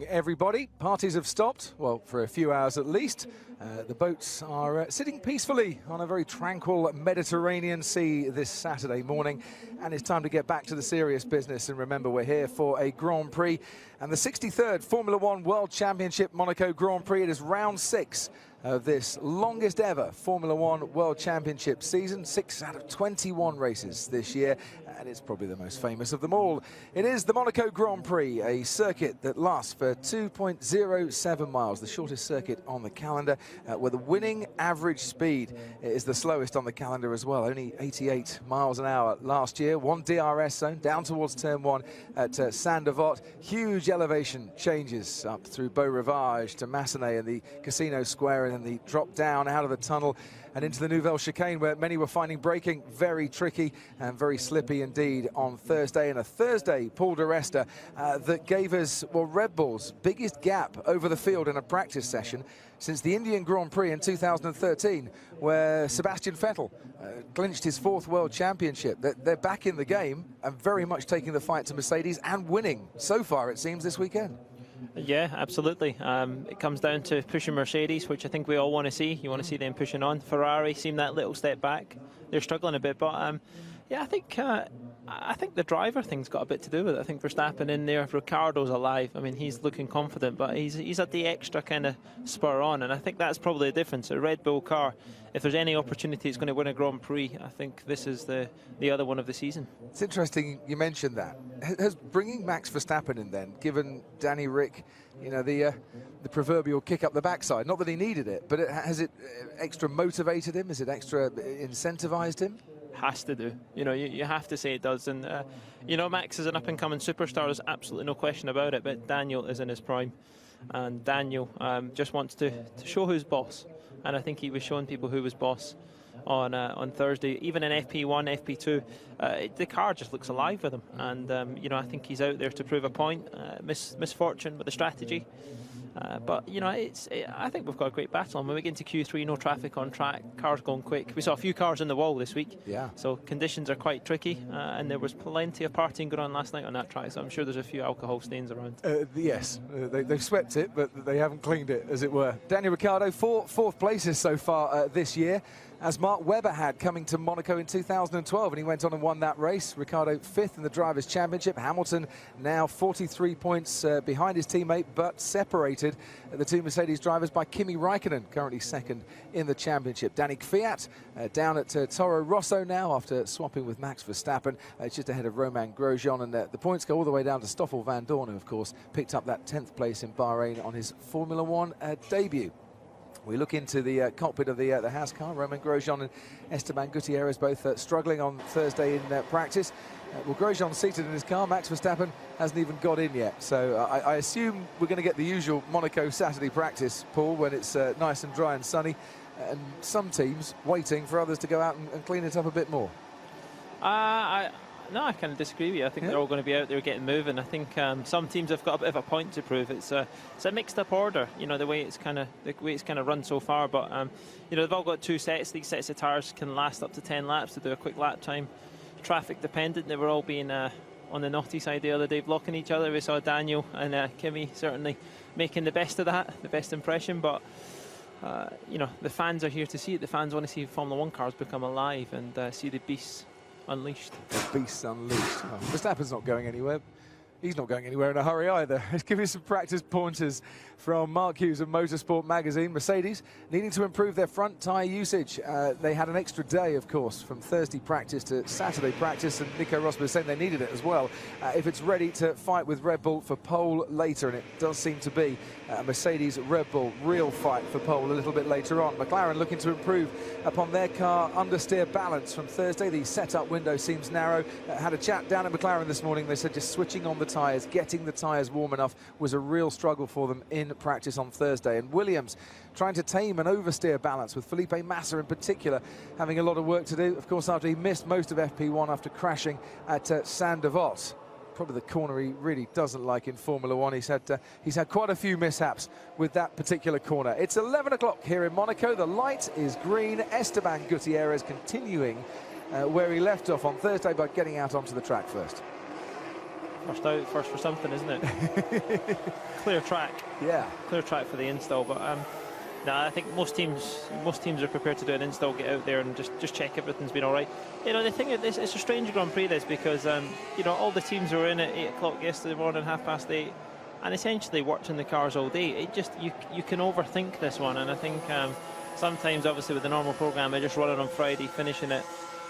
morning, everybody. Parties have stopped, well, for a few hours at least. The boats are sitting peacefully on a very tranquil Mediterranean sea this Saturday morning, and it's time to get back to the serious business. And remember, we're here for a Grand Prix and the 63rd Formula One World Championship Monaco Grand Prix. It is round 6 of this longest ever Formula One World Championship season. 6 out of 21 races this year, and it's probably the most famous of them all. It is the Monaco Grand Prix, a circuit that lasts for 2.07 miles, the shortest circuit on the calendar, where the winning average speed is the slowest on the calendar as well, only 88 miles an hour last year. One DRS zone down towards turn 1 at Saint-Devote. Huge elevation changes up through Beau Rivage to Massenet and the Casino Square, and then the drop down out of the tunnel and into the Nouvelle Chicane, where many were finding braking very tricky and very slippy indeed on Thursday. And a Thursday, Paul di Resta, that gave us, well, Red Bull's biggest gap over the field in a practice session since the Indian Grand Prix in 2013, where Sebastian Vettel clinched his 4th World Championship. They're back in the game and very much taking the fight to Mercedes and winning so far, it seems, this weekend. Yeah, absolutely. It comes down to pushing Mercedes, which I think we all want to see. You want to see them pushing on. Ferrari seem that little step back. They're struggling a bit, but yeah, I think the driver thing's got a bit to do with it. I think Verstappen in there, Ricciardo's alive. I mean, he's looking confident, but he's at the extra kind of spur on, and I think that's probably the difference. A Red Bull car, if there's any opportunity it's going to win a Grand Prix, I think this is the other one of the season. It's interesting you mentioned that. Has bringing Max Verstappen in then given Danny Rick, you know, the proverbial kick up the backside? Not that he needed it, but has it extra motivated him? Has it extra incentivized him? Has to do. You know, you have to say it does. And, you know, Max is an up-and-coming superstar. There's absolutely no question about it. But Daniel is in his prime. And Daniel just wants to show who's boss. And I think he was showing people who was boss on Thursday. Even in FP1, FP2, the car just looks alive with him. And, you know, I think he's out there to prove a point. Misfortune with the strategy. But, you know, I think we've got a great battle. And when we get into Q3, no traffic on track, cars going quick. We saw a few cars in the wall this week. Yeah. So conditions are quite tricky. And there was plenty of partying going on last night on that track. So I'm sure there's a few alcohol stains around. Yes, they've swept it, but they haven't cleaned it, as it were. Daniel Ricciardo, fourth places so far this year, as Mark Webber had coming to Monaco in 2012, and he went on and won that race. Ricciardo 5th in the Drivers' Championship. Hamilton now 43 points behind his teammate, but separated the two Mercedes drivers by Kimi Räikkönen, currently 2nd in the championship. Danny Kvyat down at Toro Rosso now after swapping with Max Verstappen. It's just ahead of Romain Grosjean, and the points go all the way down to Stoffel Van Dorn, who of course picked up that 10th place in Bahrain on his Formula One debut. We look into the cockpit of the Haas car. Romain Grosjean and Esteban Gutierrez both struggling on Thursday in practice. Well, Grosjean seated in his car. Max Verstappen hasn't even got in yet. So I assume we're going to get the usual Monaco Saturday practice, Paul, when it's nice and dry and sunny. And some teams waiting for others to go out and clean it up a bit more. No, I kind of disagree with you. I think they're all going to be out there getting moving. I think some teams have got a bit of a point to prove. It's a mixed-up order, you know, the way it's kind of run so far. But you know, they've all got 2 sets. These sets of tyres can last up to 10 laps to do a quick lap time. Traffic dependent. They were all being on the naughty side the other day, blocking each other. We saw Daniel and Kimi certainly making the best of that, the best impression. But you know, the fans are here to see it. The fans want to see Formula One cars become alive and see the beasts unleashed. The beasts unleashed. Oh, Verstappen's not going anywhere. He's not going anywhere in a hurry either. Let's give you some practice pointers from Mark Hughes of Motorsport Magazine. Mercedes needing to improve their front tyre usage. They had an extra day, of course, from Thursday practice to Saturday practice, and Nico Rosberg saying they needed it as well if it's ready to fight with Red Bull for pole later, and it does seem to be a Mercedes-Red Bull real fight for pole a little bit later on. McLaren looking to improve upon their car understeer balance from Thursday. The setup window seems narrow. Had a chat down at McLaren this morning. They said just switching on the tyres, getting the tyres warm enough was a real struggle for them in practice on Thursday. And Williams trying to tame an oversteer balance, with Felipe Massa in particular having a lot of work to do, of course, after he missed most of FP1 after crashing at Saint-Devote. Probably the corner he really doesn't like in Formula One. He's had quite a few mishaps with that particular corner. It's 11 o'clock here in Monaco. The light is green. Esteban Gutierrez continuing where he left off on Thursday by getting out onto the track first. First out, first for something, isn't it? Clear track. Yeah. Clear track for the install, but no, I think most teams are prepared to do an install, get out there and just check everything's been all right. You know, the thing is, it's a strange Grand Prix this because you know, all the teams were in at 8 o'clock yesterday morning, 8:30, and essentially worked in the cars all day. It just you can overthink this one, and I think sometimes, obviously, with the normal program, they're just running on Friday, finishing at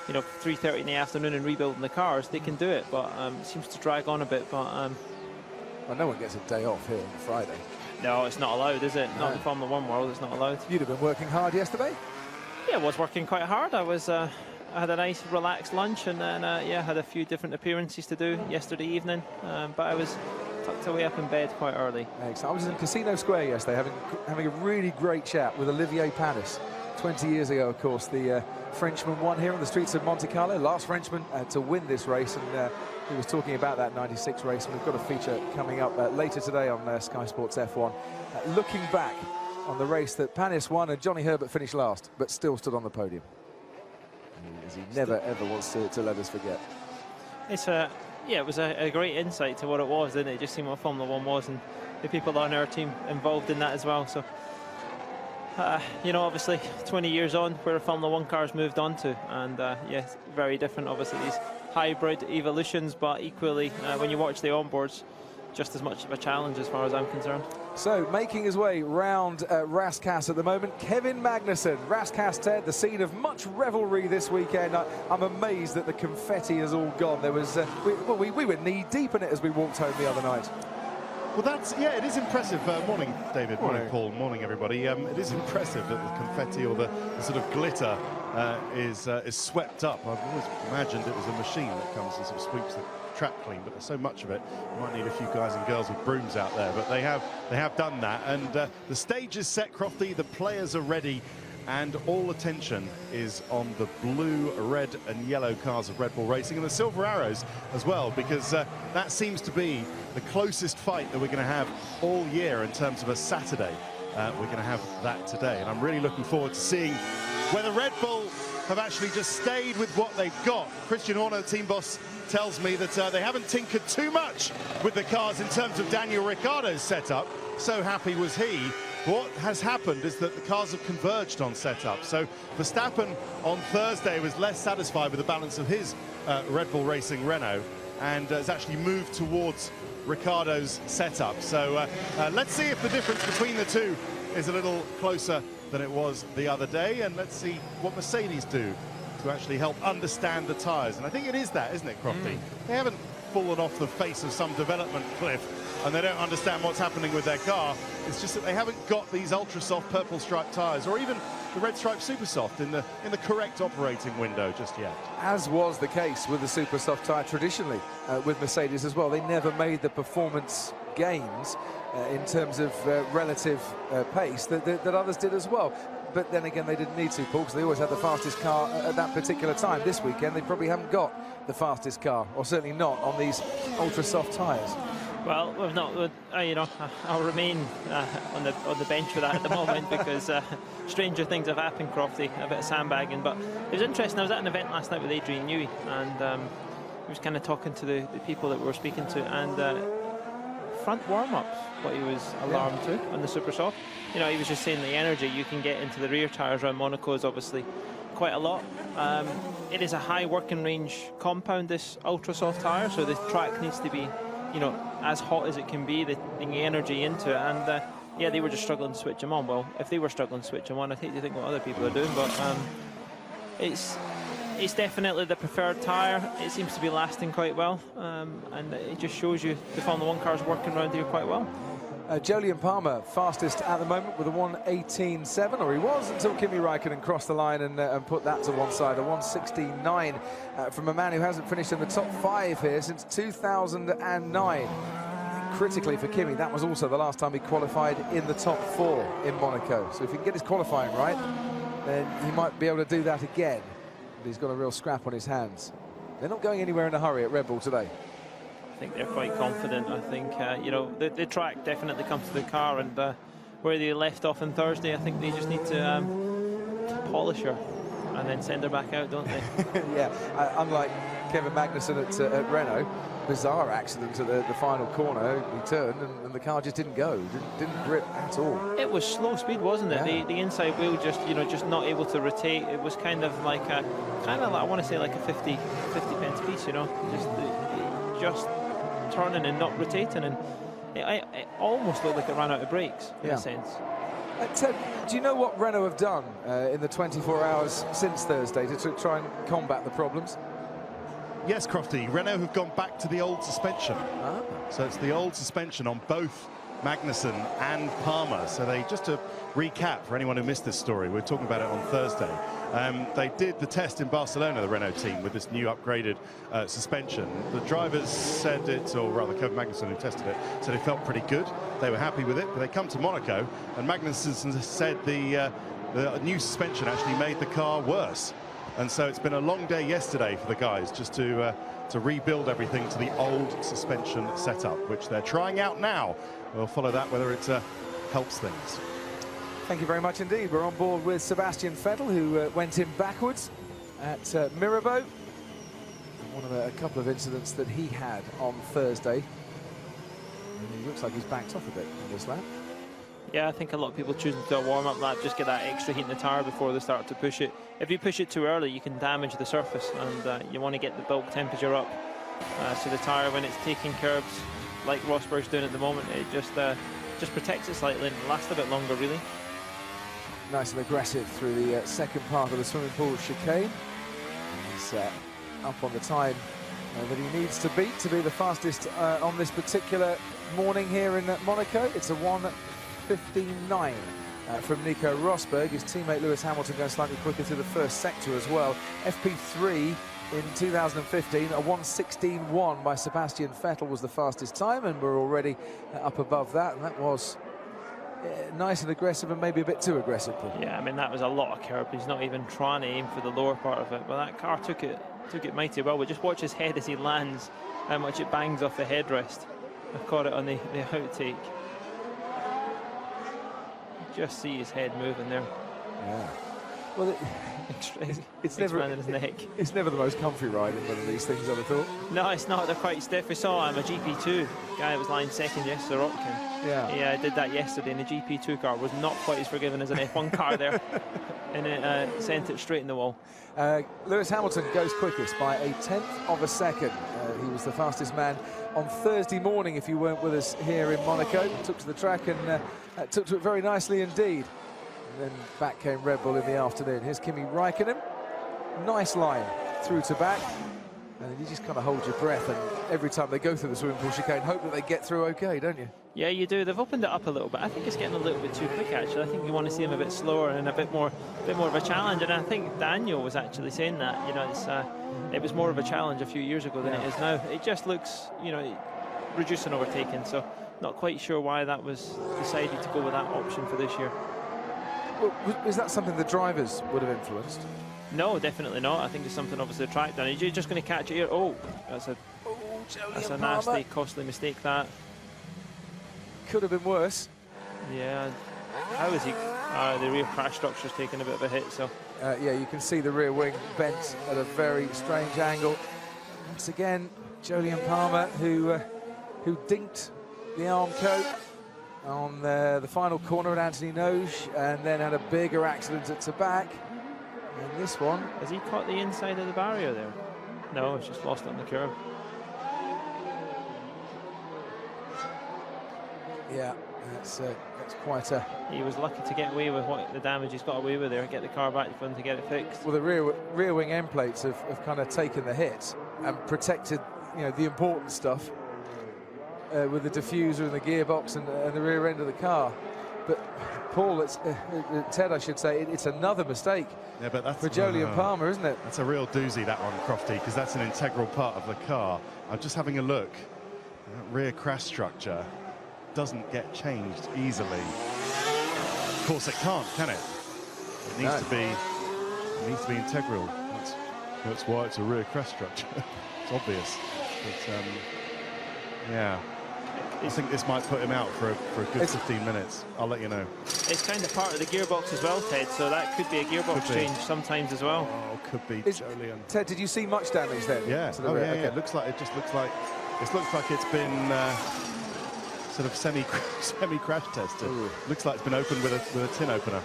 3:30 in the afternoon and rebuilding the cars. They can do it, but it seems to drag on a bit. But well, no one gets a day off here on Friday. No, it's not allowed, is it? No. Not in Formula One world, it's not allowed. You'd have been working hard yesterday? Yeah, I was working quite hard. I had a nice relaxed lunch, and then had a few different appearances to do yesterday evening, but I was tucked away up in bed quite early. Thanks. I was in Casino Square yesterday having a really great chat with Olivier Panis. 20 years ago, of course, the Frenchman won here on the streets of Monte Carlo, last Frenchman to win this race, and he was talking about that 96 race, and we've got a feature coming up later today on Sky Sports F1, looking back on the race that Panis won and Johnny Herbert finished last, but still stood on the podium. As he never, ever wants to let us forget. It's it was a great insight to what it was, didn't it? Just seeing what Formula One was, and the people on our team involved in that as well. So, obviously 20 years on, where Formula One cars moved on to, and it's very different, obviously, these hybrid evolutions, but equally, when you watch the onboards, just as much of a challenge as far as I'm concerned. So, making his way round Rascasse at the moment, Kevin Magnussen. Rascasse, Ted, the scene of much revelry this weekend. I'm amazed that the confetti has all gone. There was, we were knee-deep in it as we walked home the other night. Well, it is impressive. Morning, David. Morning, Paul. Morning, everybody. It is impressive that the confetti or the sort of glitter is swept up. I've always imagined it was a machine that comes and sort of sweeps the track clean, but there's so much of it. You might need a few guys and girls with brooms out there, but they have done that. And the stage is set, Crofty. The players are ready, and all attention is on the blue, red and yellow cars of Red Bull Racing, and the silver arrows as well, because that seems to be the closest fight that we're going to have all year in terms of a Saturday. We're going to have that today, and I'm really looking forward to seeing whether Red Bull have actually just stayed with what they've got. Christian Horner, team boss, tells me that they haven't tinkered too much with the cars in terms of Daniel Ricciardo's setup. So happy was he. What has happened is that the cars have converged on setup. So Verstappen on Thursday was less satisfied with the balance of his Red Bull Racing Renault, and has actually moved towards Ricciardo's setup. So let's see if the difference between the two is a little closer than it was the other day, and let's see what Mercedes do to actually help understand the tyres. And I think it is that, isn't it, Crofty? They haven't fallen off the face of some development cliff, and they don't understand what's happening with their car. It's just that they haven't got these ultra-soft purple striped tyres, or even the red stripe super soft in the correct operating window just yet. As was the case with the super soft tyre traditionally with Mercedes as well. They never made the performance gains in terms of relative pace that others did as well. But then again, they didn't need to, Paul, because they always had the fastest car at that particular time. This weekend, they probably haven't got the fastest car, or certainly not on these ultra-soft tyres. Well, we've not. I'll remain on the bench for that at the moment because stranger things have happened, Crofty. A bit of sandbagging, but it was interesting. I was at an event last night with Adrian Newey, and he was kind of talking to the people that we were speaking to, and front warm-ups, what he was alarmed to on the super soft. He was just saying the energy you can get into the rear tyres around Monaco is obviously quite a lot. It is a high working range compound, this ultra soft tyre, so the track needs to be as hot as it can be, the energy into it, and they were just struggling to switch them on. Well, if they were struggling to switch them on, I hate to think what other people are doing, but it's definitely the preferred tyre. It seems to be lasting quite well, and it just shows you the Formula One cars working around here quite well. Jolyon Palmer fastest at the moment with a 1:18.7, or he was, until Kimi Raikkonen crossed the line and put that to one side. A 1:16.9 from a man who hasn't finished in the top 5 here since 2009. Critically for Kimi, that was also the last time he qualified in the top 4 in Monaco. So if he can get his qualifying right, then he might be able to do that again. But he's got a real scrap on his hands. They're not going anywhere in a hurry at Red Bull today. I think they're quite confident. I think the track definitely comes to the car, and where they left off on Thursday, I think they just need to polish her and then send her back out, don't they? Yeah, unlike Kevin Magnussen at Renault, bizarre accident at the final corner. He turned and the car just didn't go, didn't grip at all. It was slow speed, wasn't it? Yeah. The inside wheel just, just not able to rotate. It was kind of like I want to say like a 50 pence piece, just turning and not rotating, and it almost looked like it ran out of brakes in a sense. Ted, do you know what Renault have done in the 24 hours since Thursday to try and combat the problems? Yes, Crofty, Renault have gone back to the old suspension. So it's the old suspension on both Magnussen and Palmer. So just to recap for anyone who missed this story, we were talking about it on Thursday. They did the test in Barcelona, the Renault team, with this new upgraded suspension. The drivers said it, or rather Kevin Magnussen, who tested it, said it felt pretty good. They were happy with it, but they come to Monaco, and Magnussen said the new suspension actually made the car worse. And so it's been a long day yesterday for the guys, just to rebuild everything to the old suspension setup, which they're trying out now. We'll follow that, whether it helps things. Thank you very much indeed. We're on board with Sebastian Vettel, who went in backwards at Mirabeau. One of a couple of incidents that he had on Thursday. And he looks like he's backed off a bit on this lap. Yeah, I think a lot of people choosing to do a warm-up lap, just get that extra heat in the tyre before they start to push it. If you push it too early, you can damage the surface, and you want to get the bulk temperature up. So the tyre, when it's taking curbs, like Rosberg's doing at the moment, it just protects it slightly and lasts a bit longer, really. Nice and aggressive through the second part of the swimming pool chicane. He's up on the time that he needs to beat to be the fastest on this particular morning here in Monaco. It's a 1:59 from Nico Rosberg. His teammate Lewis Hamilton going slightly quicker through the first sector as well. FP3 in 2015, a 1:16.1 by Sebastian Vettel was the fastest time, and we're already up above that, and that was nice and aggressive, and maybe a bit too aggressive, Paul. Yeah, I mean, that was a lot of curb. He's not even trying to aim for the lower part of it, but that car took it mighty well. But just watch his head as he lands, how much it bangs off the headrest. I've caught it on the outtake. Just see his head moving there. Yeah. Well, it's never his neck. It's never the most comfy ride in one of these things, I'd have thought. No, it's not. They're quite stiff. We saw a GP2 guy that was lying second yesterday, Rotkin. Yeah. He did that yesterday, and the GP2 car was not quite as forgiving as an F1 car there, and it sent it straight in the wall. Lewis Hamilton goes quickest by 1/10 of a second. He was the fastest man on Thursday morning, if you weren't with us here in Monaco. Took to the track and took to it very nicely indeed. And then back came Red Bull in the afternoon. Here's Kimi Räikkönen. Nice line through to back. And you just kind of hold your breath, and every time they go through the swimming pool chicane, hope that they get through okay, don't you? Yeah, you do. They've opened it up a little bit. I think it's getting a little bit too quick, actually. I think you want to see them a bit slower and a bit more of a challenge. And I think Daniel was actually saying that. It was more of a challenge a few years ago than it is now. It just looks, reducing overtaking. So not quite sure why that was decided to go with that option for this year. Well, is that something the drivers would have influenced? No, definitely not. I think it's something obviously the track done. You're just going to catch it here. Oh, that's a nasty, costly mistake. That could have been worse. Yeah. How is he? The rear crash structure's taking a bit of a hit. So. Yeah, you can see the rear wing bent at a very strange angle. Once again, Jolyon Palmer, who dinked the arm coat on the final corner at Anthony Noge, and then had a bigger accident at Tabac. And this one, has he caught the inside of the barrier there? No, it's just lost it on the curb. Yeah, that's quite a... He was lucky to get away with the damage he's got away with there, get the car back for him to get it fixed. Well, the rear wing end plates have kind of taken the hit and protected, the important stuff with the diffuser and the gearbox and the rear end of the car. But Paul, Ted, I should say, it's another mistake for Jolyon Palmer, isn't it? That's a real doozy, that one, Crofty, because that's an integral part of the car. I'm just having a look. That rear crash structure doesn't get changed easily. Of course it can't, can it? It needs to be integral. That's why it's a rear crash structure. It's obvious. But yeah. I think this might put him out for a good 15 minutes. I'll let you know. It's kind of part of the gearbox as well, Ted, so that could be a gearbox change sometimes as well. Oh, could be. Ted, did you see much damage then? Yeah. To the rear? Yeah. It just looks like It looks like it's been sort of semi crash tested. Ooh. Looks like it's been opened with a tin opener.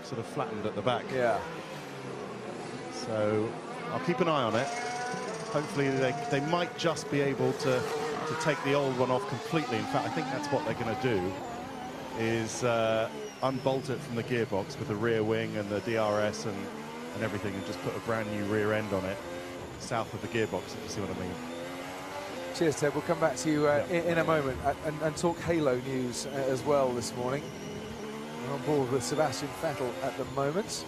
Sort of flattened at the back. Yeah. So I'll keep an eye on it. Hopefully they might just be able to take the old one off completely. In fact, I think that's what they're going to do, is unbolt it from the gearbox with the rear wing and the DRS and everything, and just put a brand new rear end on it south of the gearbox, if you see what I mean. Cheers, Ted. We'll come back to you in a moment and talk Halo news as well this morning. We're on board with Sebastian Vettel at the moment.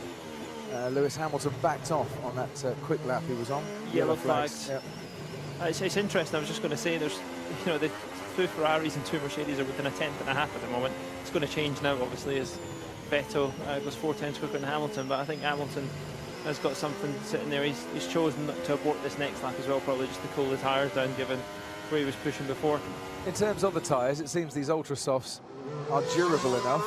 Lewis Hamilton backed off on that quick lap he was on. Yellow flags. Yep. It's interesting. I was just going to say, there's, the 2 Ferraris and 2 Mercedes are within a tenth and a half at the moment. It's going to change now, obviously, as Vettel goes 4 tenths quicker than Hamilton. But I think Hamilton has got something sitting there. He's chosen not to abort this next lap as well, probably just to cool the tyres down, given where he was pushing before. In terms of the tyres, it seems these ultra softs are durable enough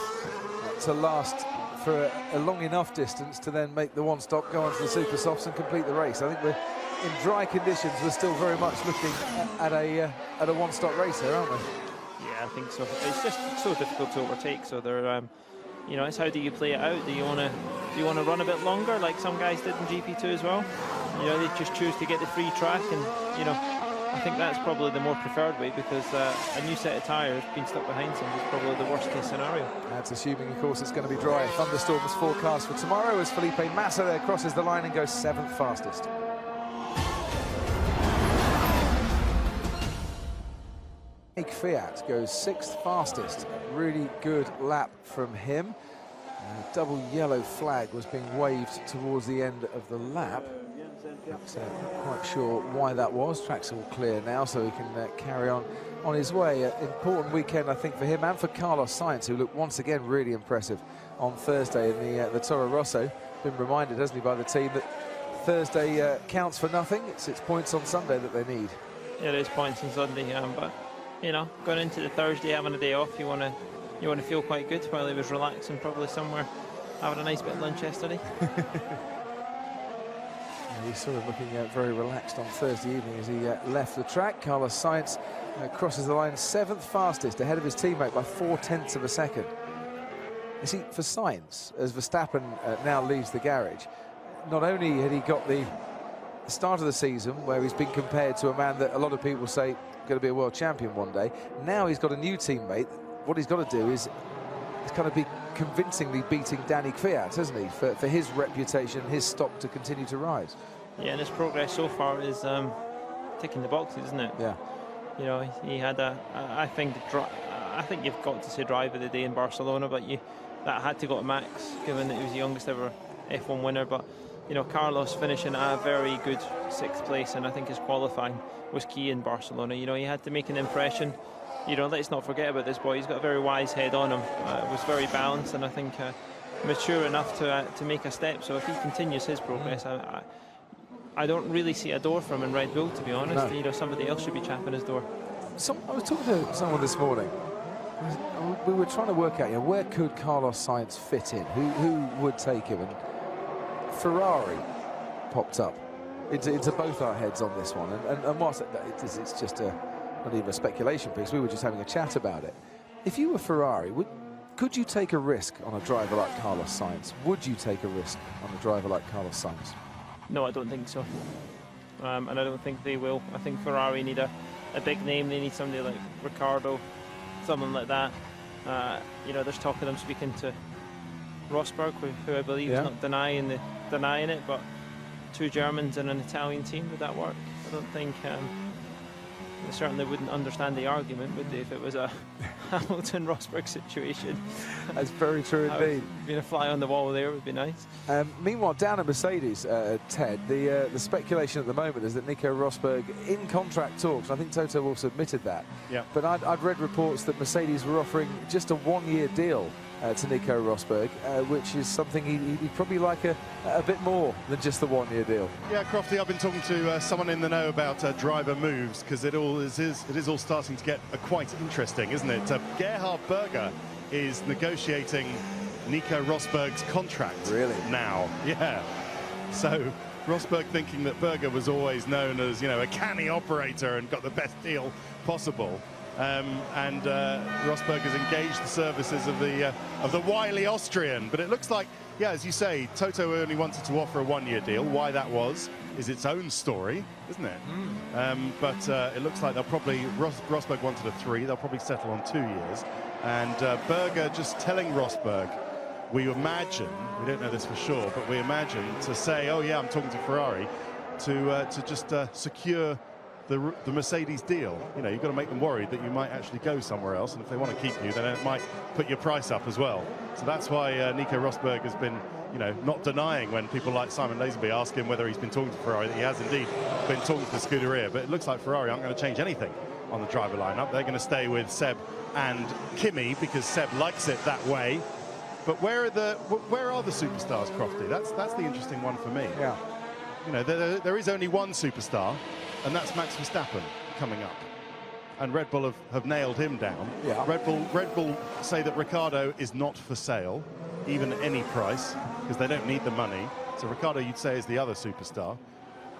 to last for a long enough distance to then make the one stop, go onto the super softs and complete the race. I think we're in dry conditions. We're still very much looking at a one-stop race here, aren't we? Yeah, I think so. It's just so difficult to overtake. So they're, it's how do you play it out? Do you want to run a bit longer, like some guys did in GP2 as well? They just choose to get the free track, and I think that's probably the more preferred way, because a new set of tyres being stuck behind some is probably the worst case scenario. That's assuming, of course, it's going to be dry. Thunderstorms forecast for tomorrow as Felipe Massa there crosses the line and goes 7th fastest. Fiat goes 6th fastest. Really good lap from him. Double yellow flag was being waved towards the end of the lap. Not quite sure why that was. Track's all clear now, so he can carry on his way. Important weekend, I think, for him and for Carlos Sainz, who looked once again really impressive on Thursday in the Toro Rosso. Been reminded, hasn't he, by the team that Thursday counts for nothing. It's points on Sunday that they need. It is points on Sunday, but going into the Thursday, having a day off, you want to feel quite good, while he was relaxing, probably somewhere having a nice bit of lunch yesterday. He's sort of looking very relaxed on Thursday evening as he left the track. Carlos Sainz crosses the line 7th fastest, ahead of his teammate by 4 tenths of a second. You see, for Sainz, as Verstappen now leaves the garage, not only had he got the start of the season where he's been compared to a man that a lot of people say going to be a world champion one day, now he's got a new teammate. What he's got to do is kind of be convincingly beating Danny Kvyat, hasn't he, for his reputation, his stock to continue to rise. Yeah, and his progress so far is ticking the boxes, isn't it? Yeah. He had I think you've got to say drive of the day in Barcelona, but that had to go to Max, given that he was the youngest ever F1 winner. But Carlos finishing at a very good 6th place, and I think his qualifying was key in Barcelona. He had to make an impression. Let's not forget about this boy. He's got a very wise head on him. Was very balanced, and I think mature enough to make a step. So if he continues his progress, I don't really see a door for him in Red Bull, to be honest. No. Somebody else should be chapping his door. I was talking to someone this morning. We were trying to work out, where could Carlos Sainz fit in? Who would take him? And Ferrari popped up into both our heads on this one. And whilst it's just not even a speculation piece, we were just having a chat about it. If you were Ferrari, could you take a risk on a driver like Carlos Sainz? Would you take a risk on a driver like Carlos Sainz? No, I don't think so. And I don't think they will. I think Ferrari need a big name. They need somebody like Ricciardo, someone like that. There's talk of them speaking to Rosberg, who I believe is not denying it, but 2 Germans and an Italian team, would that work? I don't think. They certainly wouldn't understand the argument, would they, if it was a Hamilton-Rosberg situation? That's very true indeed. Being a fly on the wall there would be nice. Meanwhile, down at Mercedes, Ted, the speculation at the moment is that Nico Rosberg in contract talks. I think Toto Wolff's admitted that. Yeah. But I'd read reports that Mercedes were offering just a 1-year deal to Nico Rosberg, which is something he'd probably like a bit more than just the 1-year deal. Yeah, Crofty, I've been talking to someone in the know about driver moves, because it is all starting to get quite interesting, isn't it? Gerhard Berger is negotiating Nico Rosberg's contract. Really? Now. Yeah. So Rosberg thinking that Berger was always known as, you know, a canny operator and got the best deal possible. Rosberg has engaged the services of the wily Austrian. But it looks like, yeah, as you say, Toto only wanted to offer a one-year deal. Why that was is its own story, isn't it? But it looks like they'll probably, Rosberg wanted a 3. They'll probably settle on 2 years. And Berger just telling Rosberg, we imagine, we don't know this for sure, but we imagine to say, oh yeah, I'm talking to Ferrari, to just secure the Mercedes deal. You know, you've got to make them worried that you might actually go somewhere else, and if they want to keep you, then it might put your price up as well. So that's why Nico Rosberg has been, you know, not denying when people like Simon Lazenby ask him whether he's been talking to Ferrari, that he has indeed been talking to Scuderia. But it looks like Ferrari aren't going to change anything on the driver lineup. They're going to stay with Seb and Kimi because Seb likes it that way. But where are the superstars, Crofty? That's the interesting one for me. Yeah. You know, there is only one superstar, and that's Max Verstappen coming up. And Red Bull have nailed him down. Yeah. Red Bull say that Ricciardo is not for sale, even at any price, because they don't need the money. So Ricciardo, you'd say, is the other superstar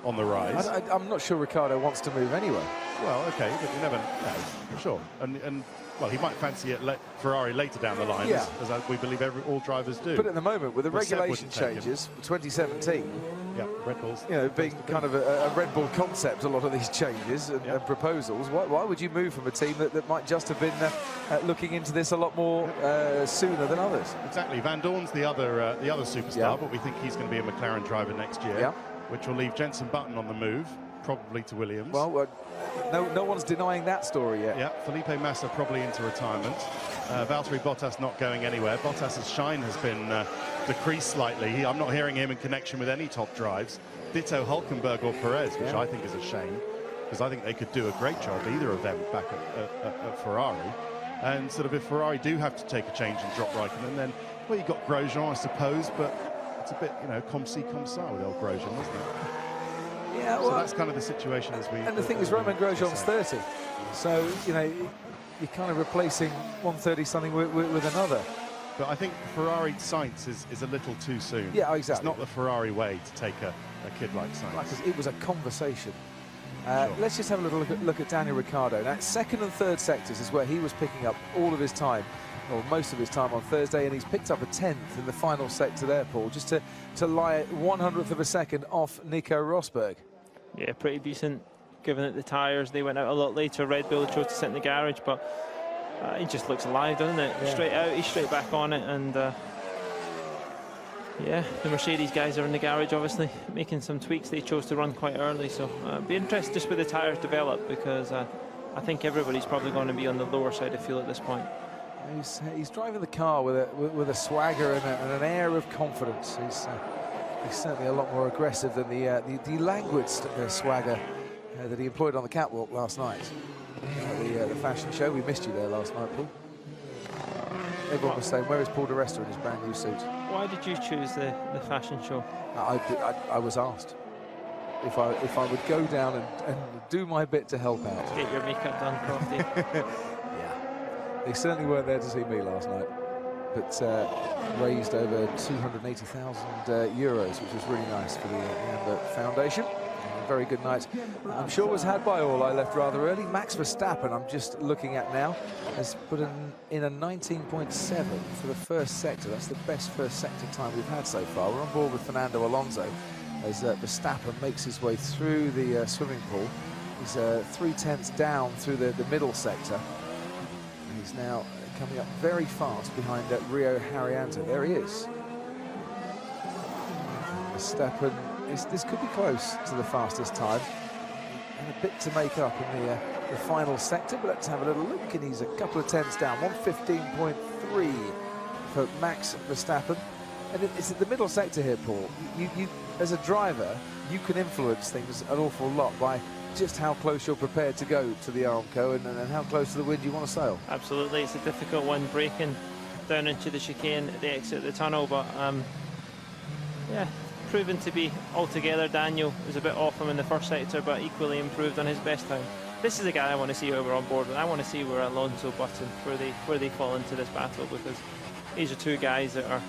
on the rise. I'm not sure Ricciardo wants to move anyway. Well, okay, but you never know, for sure. And well, he might fancy it Ferrari later down the line, yeah, as we believe all drivers do. But at the moment, with the regulation changes for 2017, yeah, Red Bull's, you know, being kind of a Red Bull concept, a lot of these changes and proposals, why would you move from a team that might just have been looking into this a lot more sooner than others? Exactly. Van Dorn's the other superstar, but we think he's going to be a McLaren driver next year, which will leave Jenson Button on the move, probably to Williams. Well, no one's denying that story yet. Yeah, Felipe Massa probably into retirement. Valtteri Bottas not going anywhere. Bottas's shine has been decreased slightly. I'm not hearing him in connection with any top drives. Ditto Hulkenberg or Perez, which I think is a shame, because I think they could do a great job, either of them, back at Ferrari. And sort of if Ferrari do have to take a change and drop Raikkonen, then, well, you've got Grosjean, I suppose, but it's a bit, you know, comme ci, comme ça with old Grosjean, isn't it? Yeah, well, so that's kind of the situation as we... And the thing is, Romain Grosjean's 30. So, you know, you're kind of replacing 130-something with another. But I think Ferrari Sainz is a little too soon. Yeah, exactly. It's not the Ferrari way to take a kid like Sainz. Like it was a conversation. Let's just have a little look at Daniel Ricciardo. Now, second and third sectors is where he was picking up all of his time, or most of his time on Thursday, and he's picked up a 10th in the final sector there, Paul, just to lie 100th of a second off Nico Rosberg. Yeah, pretty decent, given that the tyres, they went out a lot later. Red Bull chose to sit in the garage, but he just looks alive, doesn't it? Yeah. Straight out, he's straight back on it, and yeah, the Mercedes guys are in the garage, obviously, making some tweaks. They chose to run quite early, so be interested just where the tyres develop, because I think everybody's probably going to be on the lower side of fuel at this point. He's driving the car with a swagger and an air of confidence. He's certainly a lot more aggressive than the languid swagger that he employed on the catwalk last night. The fashion show. We missed you there last night, Paul. Everyone was saying, where is Paul di Resta in his brand new suit? Why did you choose the fashion show? I was asked if I would go down and do my bit to help out. Get your makeup done, Crofty. Yeah. They certainly weren't there to see me last night, but raised over 280,000 euros, which was really nice for the Amber Foundation. A very good night, I'm sure, was had by all. I left rather early. Max Verstappen, I'm just looking at now, has put in a 19.7 for the first sector. That's the best first sector time we've had so far. We're on board with Fernando Alonso as Verstappen makes his way through the swimming pool. He's 3/10 down through the middle sector. And he's now coming up very fast behind Rio Haryanto. There he is. Verstappen, this could be close to the fastest time. And a bit to make up in the final sector, but let's have a little look. And he's a couple of tenths down, 1:15.3 for Max Verstappen. And it's at the middle sector here, Paul. You as a driver, you can influence things an awful lot by just how close you're prepared to go to the Armco and how close to the wind you want to sail. Absolutely, it's a difficult one, breaking down into the chicane at the exit of the tunnel, but yeah, proven to be altogether. Daniel was a bit off him in the first sector, but equally improved on his best time. This is a guy I want to see over on board with. I want to see where Alonso, Button, where they fall into this battle, because these are two guys that are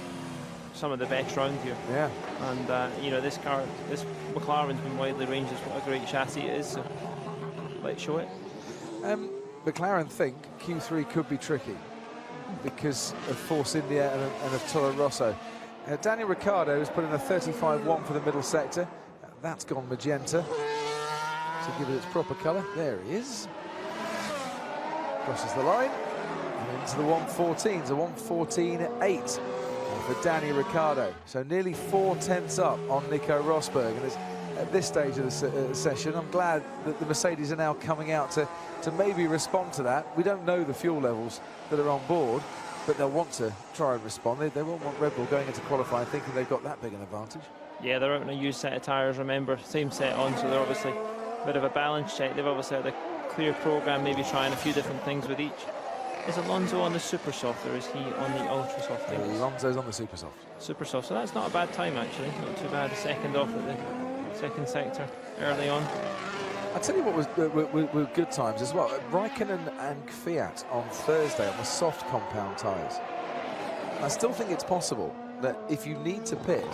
some of the best round here. Yeah. And you know, this McLaren's been widely ranged as what a great chassis it is. So let's show it. McLaren think Q3 could be tricky because of Force India and of Toro Rosso. Daniel Ricciardo has put in a 35-1 for the middle sector. That's gone magenta. To give it its proper colour. There he is. Crosses the line. And into the 114s, a 114.8 for Daniel Ricciardo. So nearly 4/10 up on Nico Rosberg. And at this stage of the session, I'm glad that the Mercedes are now coming out to maybe respond to that. We don't know the fuel levels that are on board, but they'll want to try and respond. They won't want Red Bull going into qualifying thinking they've got that big an advantage. Yeah, they're out on a used set of tyres, remember, same set on, so they're obviously a bit of a balance check. They've obviously had a clear programme, maybe trying a few different things with each. Is Alonso on the super soft or is he on the ultra soft? Alonso's on the super soft. Super soft, so that's not a bad time actually, not too bad. A second off at the second sector early on. I tell you what was good times as well. Raikkonen and Fiat on Thursday on the soft compound tyres. I still think it's possible that if you need to pit,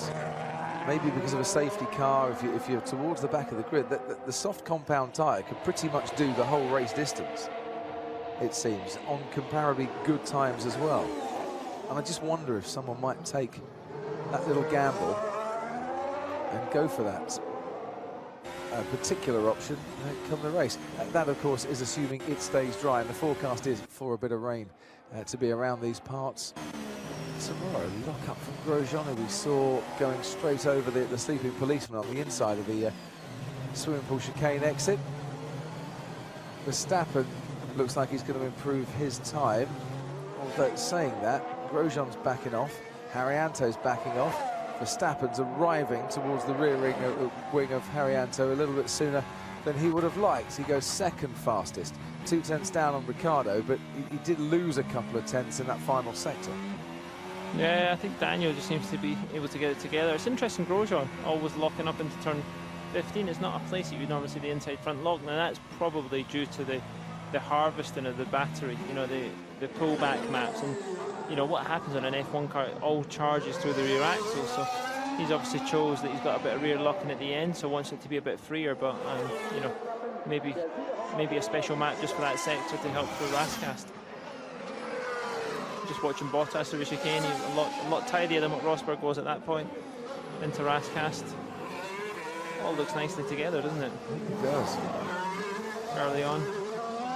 maybe because of a safety car, if you're towards the back of the grid, that the soft compound tyre could pretty much do the whole race distance, it seems, on comparably good times as well. And I just wonder if someone might take that little gamble and go for that particular option come the race. That, of course, is assuming it stays dry, and the forecast is for a bit of rain to be around these parts tomorrow. Lock up from Grosjean, who we saw going straight over the sleeping policeman on the inside of the swimming pool chicane exit. Verstappen looks like he's going to improve his time, although saying that, Grosjean's backing off, Haryanto's backing off, Verstappen's arriving towards the rear wing of Haryanto a little bit sooner than he would have liked. He goes second fastest, 2 tenths down on Ricciardo, but he did lose a couple of tenths in that final sector. Yeah, I think Daniel just seems to be able to get it together. It's interesting, Grosjean always locking up into turn 15. It's not a place that you normally see the inside front lock. Now that's probably due to the harvesting of the battery, you know, the pullback maps, and you know what happens on an F1 car, it all charges through the rear axle. So he's obviously chose that he's got a bit of rear locking at the end, so wants it to be a bit freer, but you know, maybe a special map just for that sector to help through Rascast. Just watching Bottas through the chicane, he's a lot tidier than what Rosberg was at that point. Into Rascast. All looks nicely together, doesn't it? It does. Early on.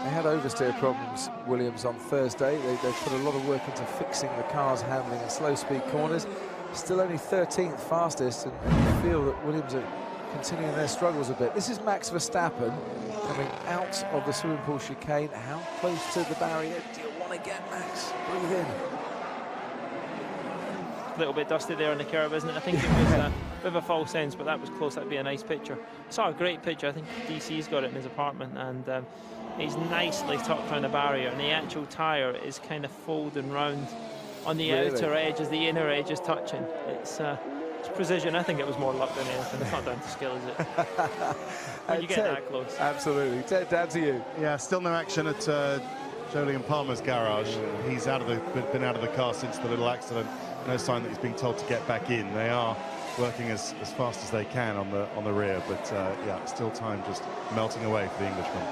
They had oversteer problems, Williams, on Thursday. They put a lot of work into fixing the car's handling in slow-speed corners. Still only 13th fastest, and you feel that Williams are continuing their struggles a bit. This is Max Verstappen coming out of the swimming pool chicane. How close to the barrier do you want to get, Max? Breathe in. A little bit dusty there on the curve, isn't it? I think it was a bit of a false sense, but that was close. That'd be a nice picture. I saw a great picture. I think DC's got it in his apartment, and he's nicely tucked around the barrier, and the actual tyre is kind of folding round on the outer edge as the inner edge is touching. It's precision. I think it was more luck than anything. It's not down to skill, is it? When you get Ted, that close. Absolutely. Ted, down to you. Yeah, still no action at Jolyon Palmer's garage. He's been out of the car since the little accident. No sign that he's being told to get back in. They are working as fast as they can on the rear, but yeah, still time just melting away for the Englishman.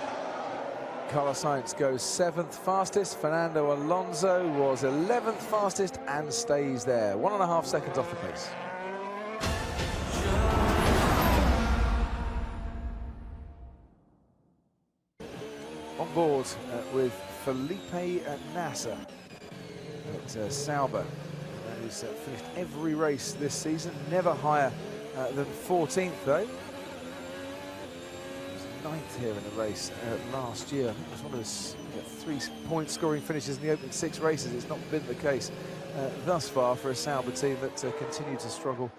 Carlos Sainz goes 7th fastest. Fernando Alonso was 11th fastest and stays there. 1.5 seconds off the pace. On board with Felipe Nasser at Sauber. He's finished every race this season, never higher than 14th though. He was 9th here in the race last year. I think it was one of his 3-point scoring finishes in the opening 6 races. It's not been the case thus far for a Sauber team that continue to struggle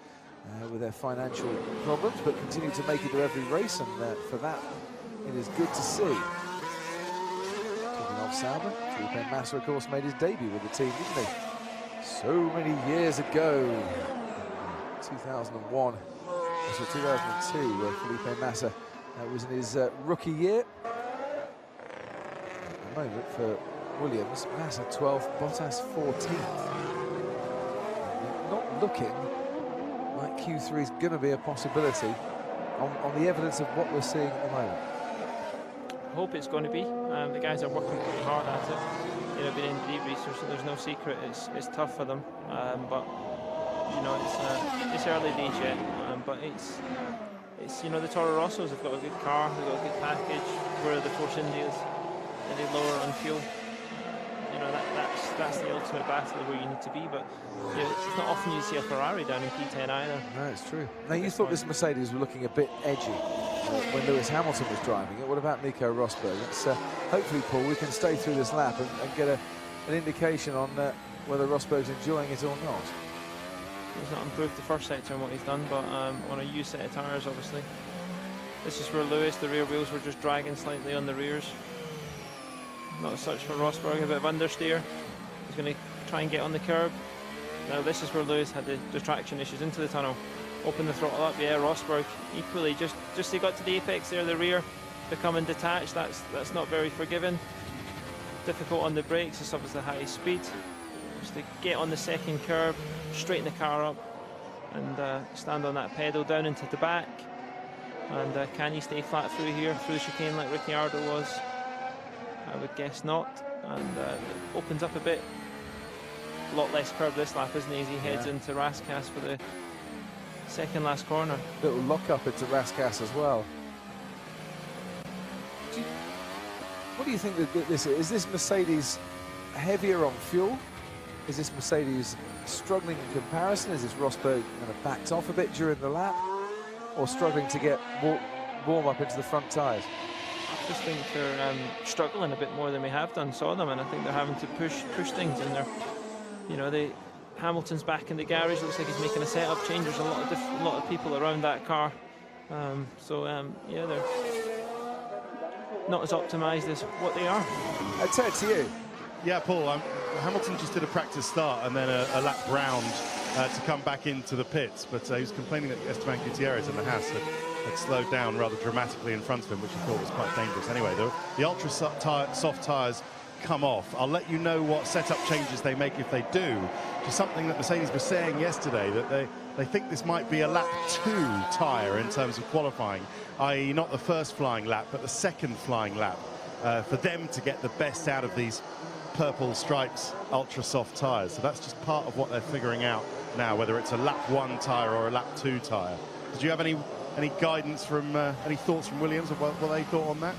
with their financial problems, but continue to make it to every race, and for that it is good to see. Talking of Sauber, Felipe Massa of course made his debut with the team, didn't he? So many years ago, 2001, so 2002, where Felipe Massa was in his rookie year. At the moment for Williams, Massa 12th, Bottas 14th. not looking like Q3 is going to be a possibility on the evidence of what we're seeing at the moment. I hope it's going to be. The guys are working pretty hard at it. You know, being in debriefers, so there's no secret. It's tough for them, but you know, it's early days yet. But it's you know, the Toro Rossos have got a good car, they've got a good package. Where the Force Indias, and they lower on fuel. You know, that's the ultimate battle where you need to be. But you know, it's not often you see a Ferrari down in P10 either. No, it's true. Now, you thought this Mercedes was looking a bit edgy when Lewis Hamilton was driving it. What about Nico Rosberg? It's, hopefully, Paul, we can stay through this lap and get an indication on whether Rosberg's enjoying it or not. He's not improved the first sector on what he's done, but on a used set of tyres, obviously. This is where Lewis, the rear wheels were just dragging slightly on the rears. Not as such for Rosberg, a bit of understeer. He's going to try and get on the curb. Now this is where Lewis had the distraction issues into the tunnel. Open the throttle up, yeah, Rosberg equally, just he got to the apex there, the rear becoming detached, that's not very forgiving. Difficult on the brakes, it's obviously high speed. Just to get on the second curb, straighten the car up and stand on that pedal down into the back. And can he stay flat through here, through the chicane like Ricciardo was? I would guess not. And it opens up a bit. A lot less curb this lap, isn't he, as he heads into Rascasse for the second last corner. Little lock up into Rascasse as well. What do you think that this is? Is this Mercedes heavier on fuel? Is this Mercedes struggling in comparison? Is this Rosberg kind of backed off a bit during the lap? Or struggling to get warm up into the front tyres? I just think they're struggling a bit more than we have done, saw them, and I think they're having to push things in there. You know, Hamilton's back in the garage. Looks like he's making a setup change. There's a lot of people around that car, yeah, they're not as optimised as what they are. Ted, to you. Yeah, Paul. Hamilton just did a practice start and then a lap round to come back into the pits, but he was complaining that Esteban Gutierrez in the Haas had slowed down rather dramatically in front of him, which he thought was quite dangerous. Anyway, the ultra soft tyres come off. I'll let you know what setup changes they make if they do. Just something that Mercedes was saying yesterday, that they think this might be a lap 2 tyre in terms of qualifying, i.e. not the first flying lap, but the second flying lap, for them to get the best out of these purple stripes ultra soft tyres. So that's just part of what they're figuring out now, whether it's a lap 1 tyre or a lap 2 tyre. Did you have any guidance from any thoughts from Williams of what they thought on that?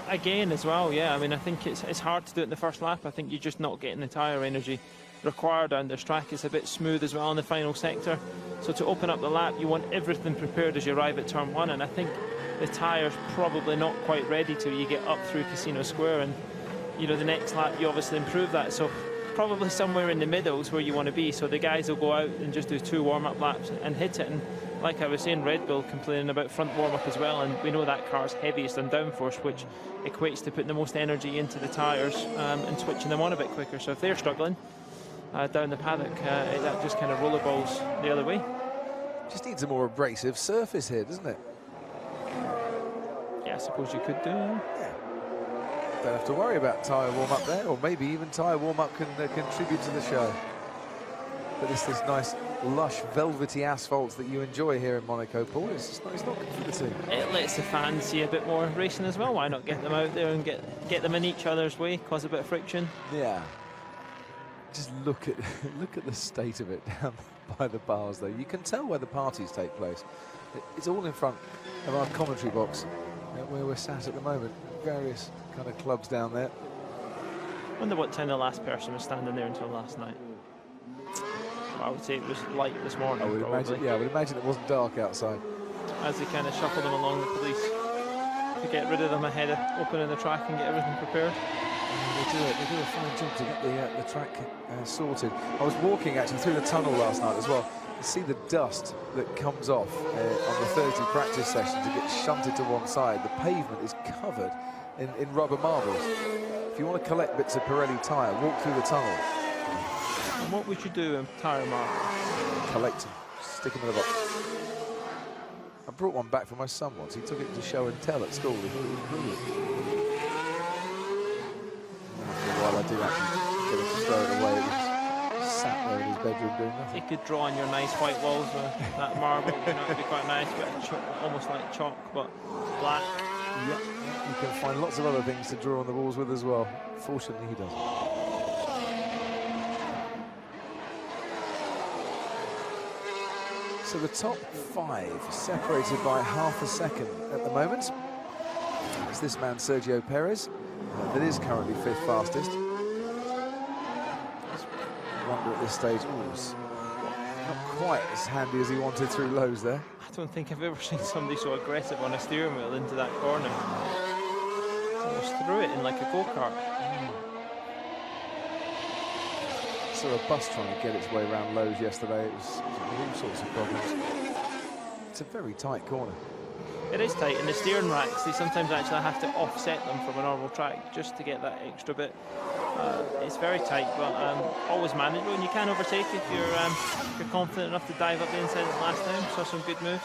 Again as well, yeah. I mean, I think it's hard to do it in the first lap. I think you're just not getting the tyre energy required down this track. It's a bit smooth as well in the final sector. So to open up the lap, you want everything prepared as you arrive at turn 1, and I think the tyre's probably not quite ready till you get up through Casino Square, and you know, the next lap you obviously improve that. So probably somewhere in the middle is where you want to be. So the guys will go out and just do 2 warm-up laps and hit it. And like I was saying, Red Bull complaining about front warm-up as well, and we know that car's heaviest on downforce, which equates to putting the most energy into the tyres and switching them on a bit quicker. So if they're struggling down the paddock, that just kind of rollerballs the other way. Just needs a more abrasive surface here, doesn't it? Yeah, I suppose you could do. Yeah. Don't have to worry about tyre warm-up there, or maybe even tyre warm-up can contribute to the show. But this nice, lush, velvety asphalt that you enjoy here in Monaco, Paul, it's not good for the team. It lets the fans see a bit more racing as well. Why not get them out there and get them in each other's way, cause a bit of friction? Yeah. Just look at the state of it down by the bars, though. You can tell where the parties take place. It's all in front of our commentary box, where we're sat at the moment. Various kind of clubs down there. I wonder what time the last person was standing there until last night. I would say it was light this morning. I would imagine it wasn't dark outside. As they kind of shuffle them along, the police, to get rid of them ahead of opening the track and get everything prepared. They do a fine job to get the track sorted. I was walking actually through the tunnel last night as well. You see the dust that comes off on the Thursday practice session to get shunted to one side. The pavement is covered in rubber marbles. If you want to collect bits of Pirelli tyre, walk through the tunnel. And what would you do in tyre marbles? Collect them, stick them in a box. I brought one back for my son once. He took it to show and tell at school. He thought it was brilliant. After a while, I did actually get him to throw it away. It was sat there in his bedroom doing He nothing. could draw on your nice white walls with that marble. It'd be quite nice, but almost like chalk, but black. Yep. You can find lots of other things to draw on the walls with as well. Fortunately, he doesn't. So the top 5 separated by half a second at the moment. It's this man, Sergio Perez, that is currently 5th fastest. Wonder at this stage, not quite as handy as he wanted through lows there. I don't think I've ever seen somebody so aggressive on a steering wheel into that corner. Almost threw it in like a go-kart. Saw a bus trying to get its way around lows yesterday. It was all sorts of problems. It's a very tight corner. It is tight, and the steering racks, they sometimes actually have to offset them from a normal track just to get that extra bit. It's very tight, but always manageable, and you can overtake if you're confident enough to dive up the inside of the last time. Saw some good moves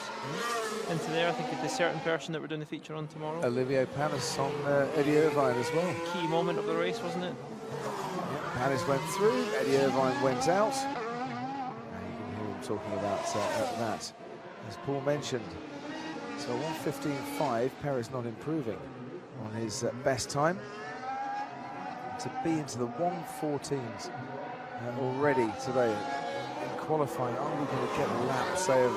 into there. I think it's a certain person that we're doing the feature on tomorrow. Olivier Panis on Eddie Irvine as well. Key moment of the race, wasn't it? Yep, Panis went through, Eddie Irvine went out. Now you can hear him talking about that, as Paul mentioned. So 1:15.5, Perez not improving on his best time. To be into the 1:14s already today in qualifying, are we going to get a lap, say, of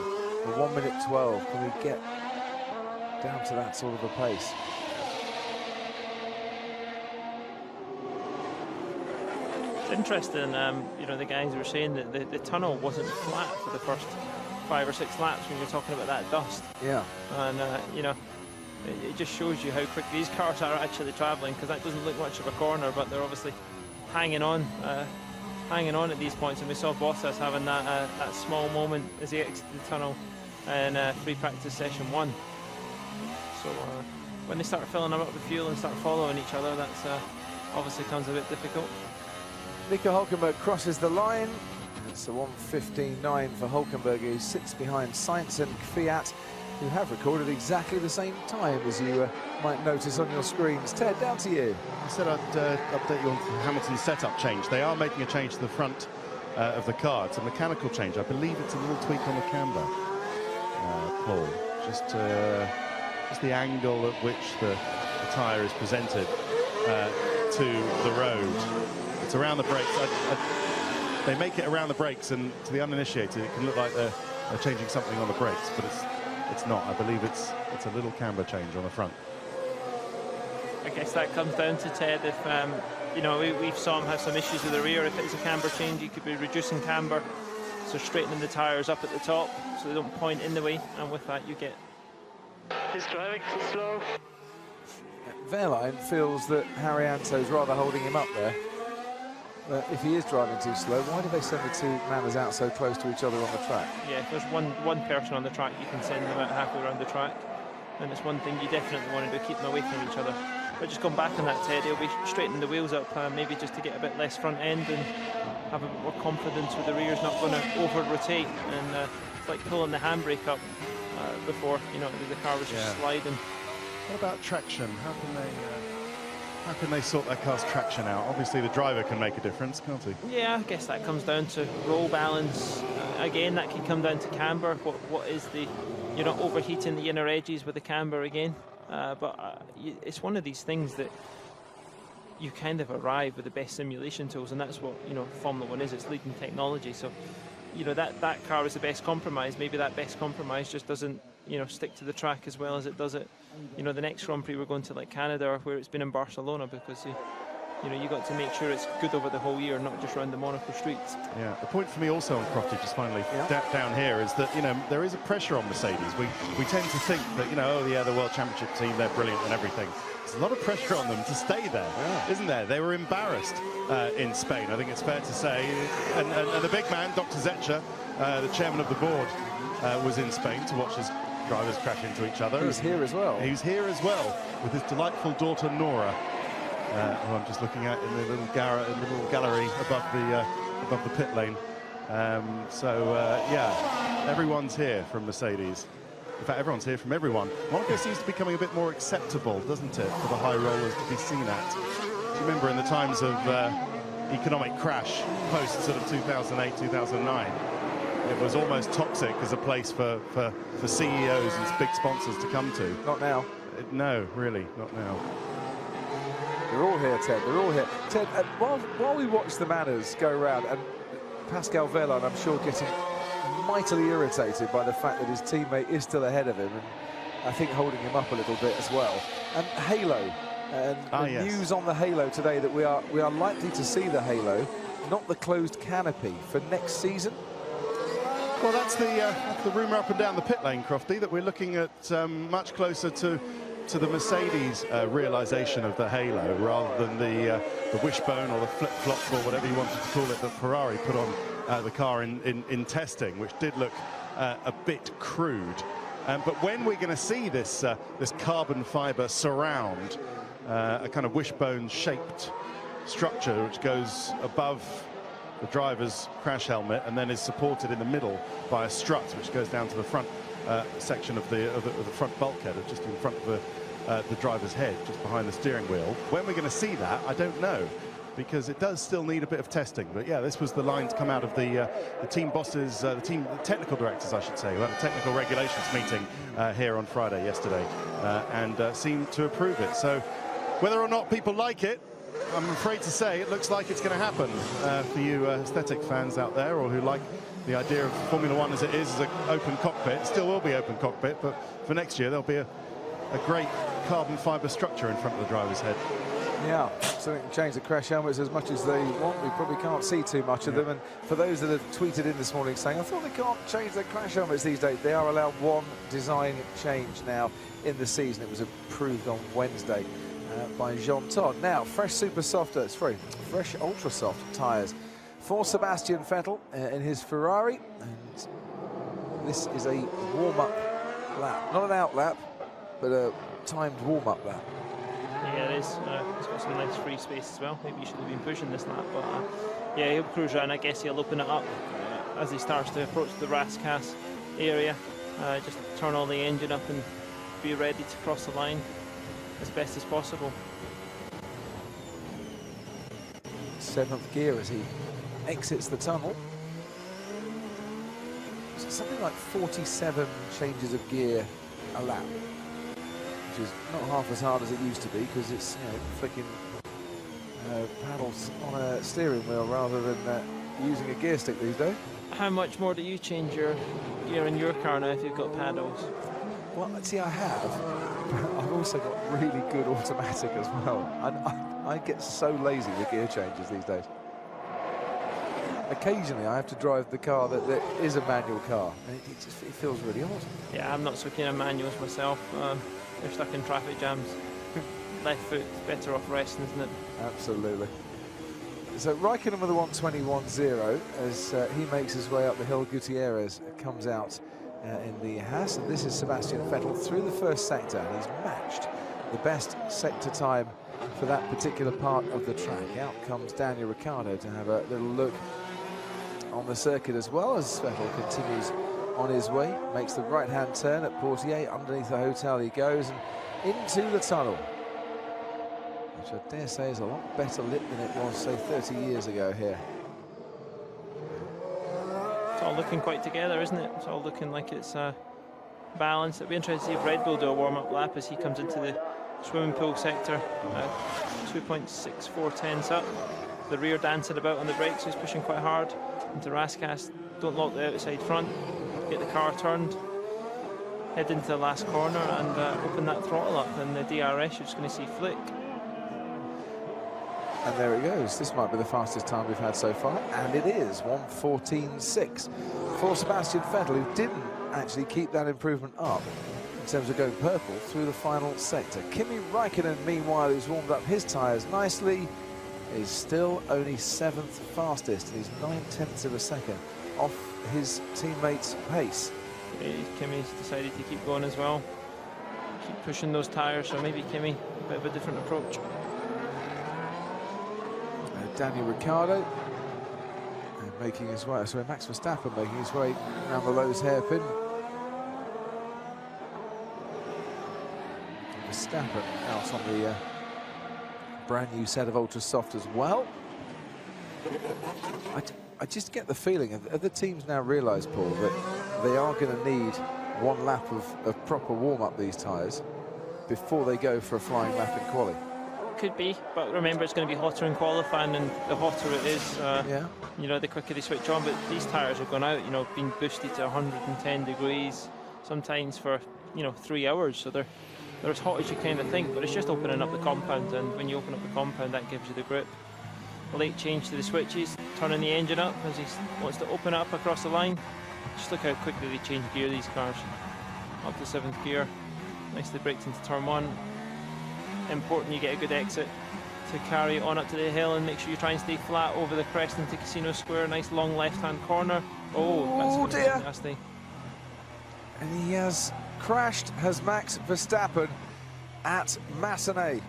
1:12? Can we get down to that sort of a pace? It's interesting, you know, the guys were saying that the tunnel wasn't flat for the first 5 or 6 laps when you're talking about that dust. Yeah. And, you know, it just shows you how quick these cars are actually travelling, because that doesn't look much of a corner, but they're obviously hanging on at these points. And we saw Bottas having that small moment as he exited the tunnel in free practice session 1. So when they start filling them up with fuel and start following each other, that's obviously becomes a bit difficult. Nico Hülkenberg crosses the line. It's a 1:15.9 for Hülkenberg, who sits behind Sainz and Kvyat, who have recorded exactly the same time, as you might notice on your screens. Ted, down to you. I said I'd update you on Hamilton's setup change. They are making a change to the front of the car. It's a mechanical change. I believe it's a little tweak on the camber, Paul. Just the angle at which the tyre is presented to the road. It's around the brakes. They make it around the brakes, and to the uninitiated, it can look like they're changing something on the brakes, but it's not. I believe it's a little camber change on the front. I guess that comes down to Ted. If you know, we've saw him have some issues with the rear. If it's a camber change, you could be reducing camber, so straightening the tyres up at the top so they don't point in the way, and with that you get. He's driving too slow. Wehrlein feels that Haryanto's rather holding him up there. If he is driving too slow, why do they send the 2 manners out so close to each other on the track? Yeah, if there's one person on the track, you can send them out halfway around the track, and it's one thing you definitely want to do, keep them away from each other. But just going back on that, Ted, he'll be straightening the wheels up, maybe just to get a bit less front end and have a bit more confidence with the rear's not going to over rotate, and it's like pulling the handbrake up before, you know, the car was just sliding. What about traction? How can they sort their car's traction out? Obviously, the driver can make a difference, can't he? Yeah, I guess that comes down to roll balance. Again, that can come down to camber. What is the, you're not overheating the inner edges with the camber again. But it's one of these things that you kind of arrive with the best simulation tools, and that's what, you know, Formula 1 is. It's leading technology. So, you know, that car is the best compromise. Maybe that best compromise just doesn't, you know, stick to the track as well as it does it. You know, the next Grand Prix we're going to, like Canada, or where it's been in Barcelona, because you know, you got to make sure it's good over the whole year, not just around the Monaco streets. Yeah, the point for me also on Crofty, just finally down here, is that, you know, there is a pressure on Mercedes. We tend to think that, you know, oh yeah, the World Championship team, they're brilliant and everything. There's a lot of pressure on them to stay there, isn't there? They were embarrassed in Spain, I think it's fair to say. And the big man, Dr. Zetcher, the chairman of the board, was in Spain to watch his drivers crash into each other. He's here as well. He's here as well with his delightful daughter Nora, who I'm just looking at in the little gallery above the pit lane. Yeah, everyone's here from Mercedes. In fact, everyone's here from everyone. Monaco seems to be becoming a bit more acceptable, doesn't it, for the high rollers to be seen at. Do you remember in the times of economic crash post sort of 2008, 2009. It was almost toxic as a place for CEOs and big sponsors to come to. Not now. No, really, not now. They're all here, Ted. They're all here. Ted, while we watch the Manners go around, and Pascal Wehrlein, I'm sure, getting mightily irritated by the fact that his teammate is still ahead of him, and I think holding him up a little bit as well. And Halo, and the news on the Halo today that we are likely to see the Halo, not the closed canopy, for next season. Well, that's the rumour up and down the pit lane, Crofty, that we're looking at much closer to the Mercedes realisation of the Halo rather than the wishbone or the flip-flop or whatever you wanted to call it that Ferrari put on the car in testing, which did look a bit crude. But when we're going to see this carbon fibre surround, a kind of wishbone-shaped structure which goes above the driver's crash helmet and then is supported in the middle by a strut which goes down to the front section of the front bulkhead, just in front of the driver's head, just behind the steering wheel. When we're going to see that, I don't know, because it does still need a bit of testing. But yeah, this was the line to come out of the team bosses, the technical directors, I should say, who had a technical regulations meeting here on Friday yesterday, and seemed to approve it. So whether or not people like it, I'm afraid to say it looks like it's going to happen for you aesthetic fans out there, or who like the idea of Formula One as it is, as an open cockpit. It still will be open cockpit, but for next year there'll be a great carbon fibre structure in front of the driver's head. Yeah, so they can change the crash helmets as much as they want. We probably can't see too much of them. And for those that have tweeted in this morning saying, I thought they can't change their crash helmets these days, they are allowed one design change now in the season. It was approved on Wednesday by Jean Todt. Now, fresh super soft, fresh ultra soft tyres for Sebastian Vettel in his Ferrari. And this is a warm-up lap, not an out lap, but a timed warm-up lap. Yeah, it is. It's got some nice free space as well. Maybe he should have been pushing this lap, but yeah, he'll cruise around. I guess he'll open it up as he starts to approach the Rascasse area. Just turn all the engine up and be ready to cross the line as best as possible. 7th gear as he exits the tunnel. So something like 47 changes of gear a lap, which is not half as hard as it used to be, because it's, you know, flicking paddles on a steering wheel rather than using a gear stick these days. How much more do you change your gear in your car now if you've got paddles? Well, see, I have. I've also got really good automatic as well. I get so lazy with gear changes these days. Occasionally, I have to drive the car that is a manual car, and it feels really odd. Yeah, I'm not so keen on manuals myself. They're stuck in traffic jams. Left foot, better off resting, isn't it? Absolutely. So Raikkonen with a 1:21.0 as he makes his way up the hill. Gutierrez comes out in the Haas, and this is Sebastian Vettel through the first sector, and he's matched the best sector time for that particular part of the track. Out comes Daniel Ricciardo to have a little look on the circuit as well, as Vettel continues on his way, makes the right-hand turn at Portier. Underneath the hotel he goes and into the tunnel, which I dare say is a lot better lit than it was, say, 30 years ago here. It's all looking quite together, isn't it? It's all looking like it's balanced. It'll be interesting to see if Red Bull do a warm-up lap as he comes into the swimming pool sector. 2.64 tenths up. The rear dancing about on the brakes, he's pushing quite hard into Rascasse. Don't lock the outside front. Get the car turned. Head into the last corner and open that throttle up, and the DRS you're just going to see flick. And there it goes. This might be the fastest time we've had so far, and it is 1:14.6 for Sebastian Vettel, who didn't actually keep that improvement up in terms of going purple through the final sector. Kimi Raikkonen, meanwhile, who's warmed up his tyres nicely, is still only 7th fastest, and he's 9/10 of a second off his teammate's pace. Kimi's decided to keep going as well. Keep pushing those tyres, so maybe Kimi, a bit of a different approach. Daniel Ricciardo making his way, so Max Verstappen making his way around the Lowe's hairpin. Verstappen out on the brand new set of ultra soft as well. I just get the feeling of the teams now realise, Paul, that they are going to need one lap of proper warm-up, these tyres, before they go for a flying lap in quali. Could be, but remember it's going to be hotter in qualifying, and the hotter it is, you know, the quicker they switch on. But these tyres are going out, you know, being boosted to 110 degrees, sometimes for, you know, 3 hours. So they're as hot as you kind of think, but it's just opening up the compound, and when you open up the compound, that gives you the grip. Late change to the switches, turning the engine up as he wants to open up across the line. Just look how quickly they change gear, these cars. Up to 7th gear, nicely braked into turn 1. Important you get a good exit to carry on up to the hill, and make sure you try and stay flat over the crest into Casino Square. Nice long left-hand corner. Oh, that's dear. nasty. And he has crashed, has Max Verstappen at Massenet.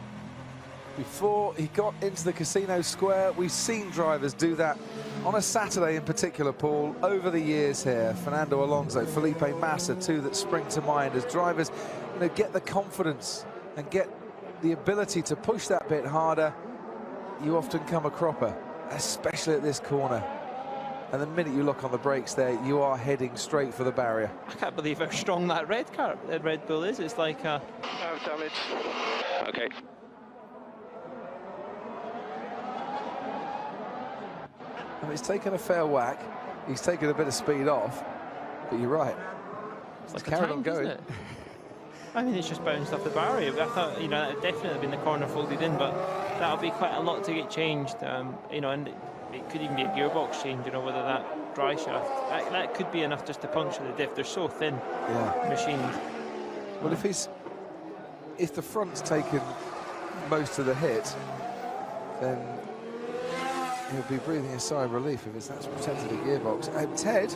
Before he got into the Casino Square, we've seen drivers do that on a Saturday in particular, Paul, over the years here. Fernando Alonso, Felipe Massa, two that spring to mind as drivers, you know, get the confidence and get the ability to push that bit harder. You often come a cropper, especially at this corner. And the minute you look on the brakes there, you are heading straight for the barrier. I can't believe how strong that Red Bull is. It's like a... Oh, damn it. Okay. And it's taken a fair whack. He's taken a bit of speed off, but you're right. It's It's like carried a on tank, going. isn't it? I mean, it's just bounced off the barrier. But I thought, you know, that would definitely been the corner folded in, but that'll be quite a lot to get changed. You know, and it could even be a gearbox change, you know, whether that dry shaft, that could be enough just to puncture the diff. They're so thin, machined. Well, if the front's taken most of the hit, then he'll be breathing a sigh of relief if that's protected the gearbox. And Ted,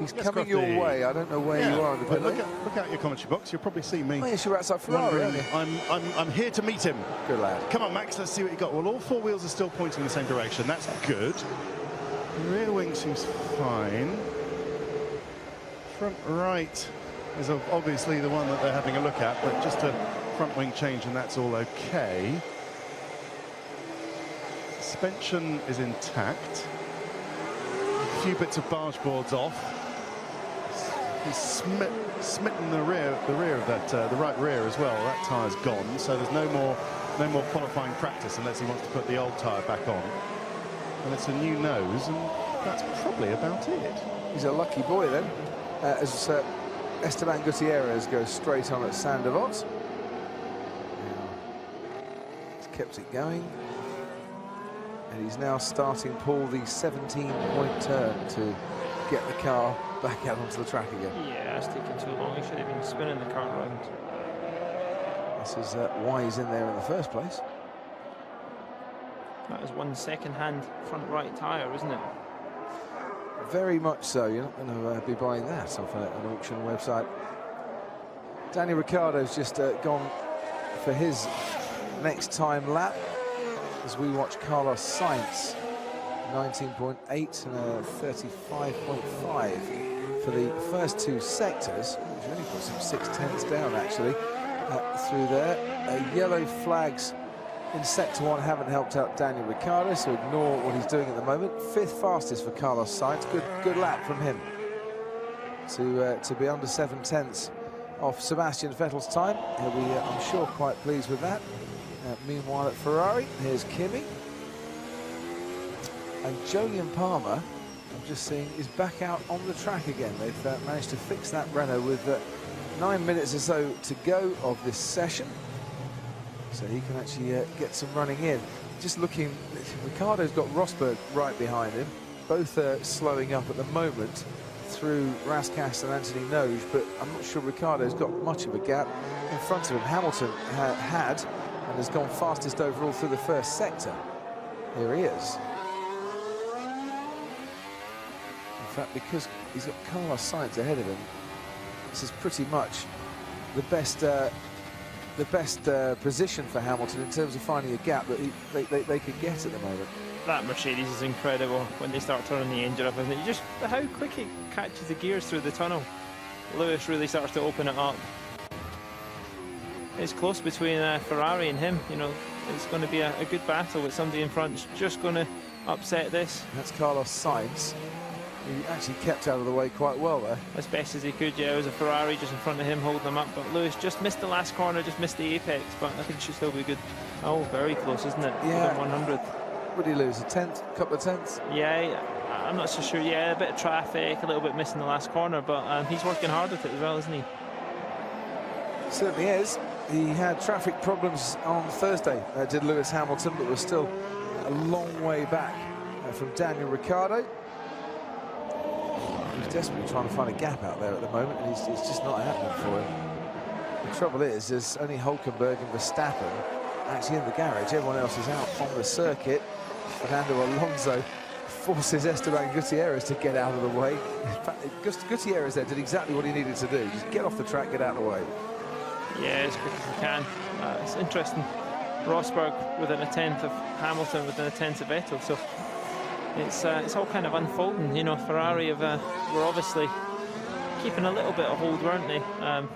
he's coming your way. I don't know where you are in the pit lane. Look out your commentary box. You'll probably see me. Oh, yes, you're outside Ferrari, aren't you? I'm here to meet him. Good lad. Come on, Max. Let's see what you got. Well, all 4 wheels are still pointing in the same direction. That's good. The rear wing seems fine. Front right is obviously the one that they're having a look at, but just a front wing change, and that's all okay. Suspension is intact. A few bits of barge boards off. He's smitten the rear of that, the right rear as well. That tyre's gone, so there's no more qualifying practice unless he wants to put the old tyre back on. And it's a new nose, and that's probably about it. He's a lucky boy then, as Esteban Gutierrez goes straight on at Sandoval. He's kept it going. And he's now starting, Paul, the 17-point turn to get the car back out onto the track again. Yeah, it's taking too long. He should have been spinning the car around. This is why he's in there in the first place. That was one second-hand front right tyre, isn't it? Very much so. You're not going to be buying that off an auction website. Daniel Ricciardo's just gone for his next time lap as we watch Carlos Sainz, 19.8 and a 35.5 for the first 2 sectors. He's only put some 6/10ths down actually through there. Yellow flags in sector 1 haven't helped out Daniel Ricciardo, so ignore what he's doing at the moment. 5th fastest for Carlos Sainz. Good lap from him to be under 7/10ths off Sebastian Vettel's time. He'll be, I'm sure, quite pleased with that. Meanwhile at Ferrari, here's Kimi. And Jolyon Palmer, I'm just seeing, is back out on the track again. They've managed to fix that Renault with 9 minutes or so to go of this session. So he can actually get some running in. Just looking, Ricciardo's got Rosberg right behind him. Both slowing up at the moment through Rascasse and Anthony Noge, but I'm not sure Ricciardo's got much of a gap in front of him. Hamilton had and has gone fastest overall through the first sector. Here he is. In fact, because he's got Carlos Sainz ahead of him, this is pretty much the best position for Hamilton in terms of finding a gap that they could get at the moment. That Mercedes is incredible when they start turning the engine up, isn't it? Just how quick it catches the gears through the tunnel. Lewis really starts to open it up. It's close between Ferrari and him, you know. it's going to be a good battle with somebody in front just going to upset this. That's Carlos Sainz. He actually kept out of the way quite well there. As best as he could, yeah. It was a Ferrari just in front of him holding him up, but Lewis just missed the last corner, just missed the apex, but I think it should still be good. Oh, very close, isn't it? Yeah. 100. Would he lose a tenth, a couple of tenths? Yeah, I'm not so sure. Yeah, a bit of traffic, a little bit missing the last corner, but he's working hard with it as well, isn't he? Certainly is. He had traffic problems on Thursday, did Lewis Hamilton, but was still a long way back from Daniel Ricciardo. He's desperately trying to find a gap out there at the moment, and it's just not happening for him. The trouble is, there's only Hülkenberg and Verstappen actually in the garage. Everyone else is out on the circuit. Fernando Alonso forces Esteban Gutierrez to get out of the way. In fact, Gutierrez there did exactly what he needed to do. Just get off the track, get out of the way. Yeah, as quick as he can. It's interesting. Rosberg within a tenth of Hamilton, within a tenth of Vettel. So it's all kind of unfolding. You know, Ferrari were obviously keeping a little bit of hold, weren't they,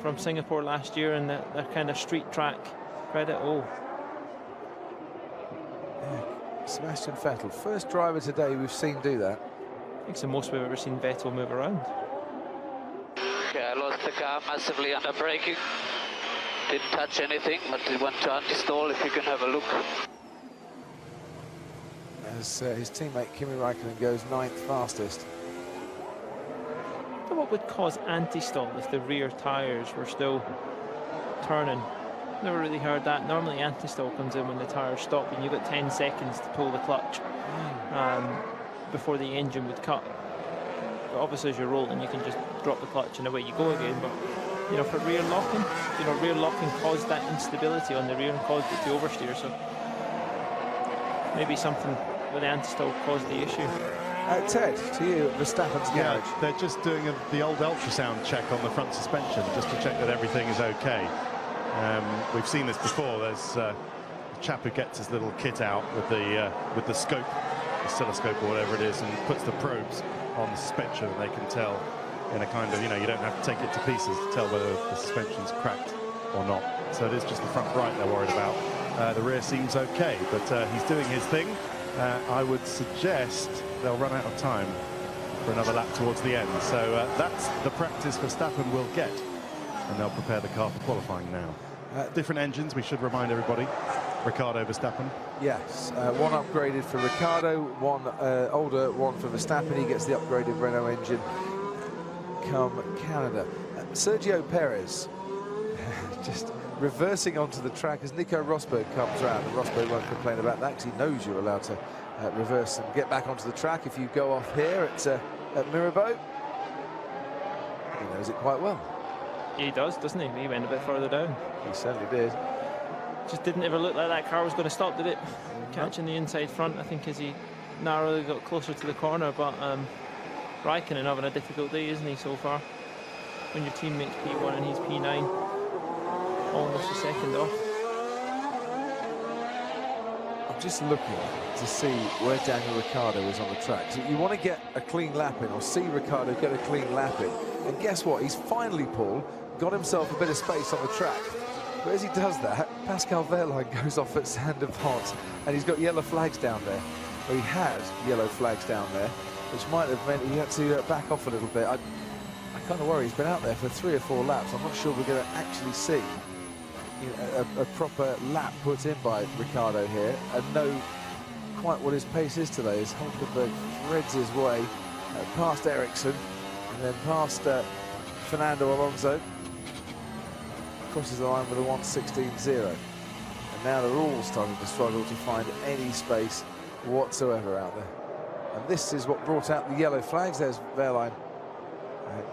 from Singapore last year, and their kind of street track credit. Oh. Yeah. Sebastian Vettel, first driver today we've seen do that. I think it's the most we've ever seen Vettel move around. Yeah, I lost the car massively under braking. Didn't touch anything, but it went to anti-stall, if you can have a look. As his teammate Kimi Raikkonen goes 9th fastest. So what would cause anti-stall if the rear tyres were still turning? Never really heard that. Normally anti-stall comes in when the tyres stop and you've got 10 seconds to pull the clutch before the engine would cut. But obviously as you're rolling you can just drop the clutch and away you go again. But you know, for rear locking, you know, rear locking caused that instability on the rear and caused it to oversteer. So maybe something with the anti-stall caused the issue. Ted, to you at Verstappen's garage. Yeah, they're just doing the old ultrasound check on the front suspension just to check that everything is okay. We've seen this before. There's a chap who gets his little kit out with the scope, the oscilloscope or whatever it is, and puts the probes on the suspension, and they can tell in a kind of, you know, you don't have to take it to pieces to tell whether the suspension's cracked or not. So it is just the front right they're worried about. The rear seems okay, but he's doing his thing. I would suggest they'll run out of time for another lap towards the end. So that's the practice Verstappen will get, and they'll prepare the car for qualifying now. Different engines, we should remind everybody. Ricciardo, Verstappen. Yes, one upgraded for Ricciardo, one older one for Verstappen. He gets the upgraded Renault engine come Canada. Sergio Perez just reversing onto the track as Nico Rosberg comes round, and Rosberg won't complain about that because he knows you're allowed to reverse and get back onto the track if you go off here at Mirabeau. He knows it quite well. He does, doesn't he? He went a bit further down. He certainly did. Just didn't ever look like that car was going to stop, did it? Catching the inside front, I think, as he narrowly got closer to the corner, but Raikkonen having a difficult day, isn't he, so far? When your teammate's P1 and he's P9, almost a second off. I'm just looking to see where Daniel Ricciardo is on the track. So you want to get a clean lap in, or see Ricciardo get a clean lap in. And guess what? He's finally, Paul, got himself a bit of space on the track. But as he does that, Pascal Wehrlein goes off at Sainte-Devote, and he's got yellow flags down there. Or he had yellow flags down there, which might have meant he had to back off a little bit. I kind of worry he's been out there for 3 or 4 laps. I'm not sure we're going to actually see, you know, a proper lap put in by Ricciardo here, and know quite what his pace is today as Hülkenberg threads his way past Ericsson and then past Fernando Alonso. Crosses the line with a 1:16.0, and now they're all starting to struggle to find any space whatsoever out there. And this is what brought out the yellow flags. There's Wehrlein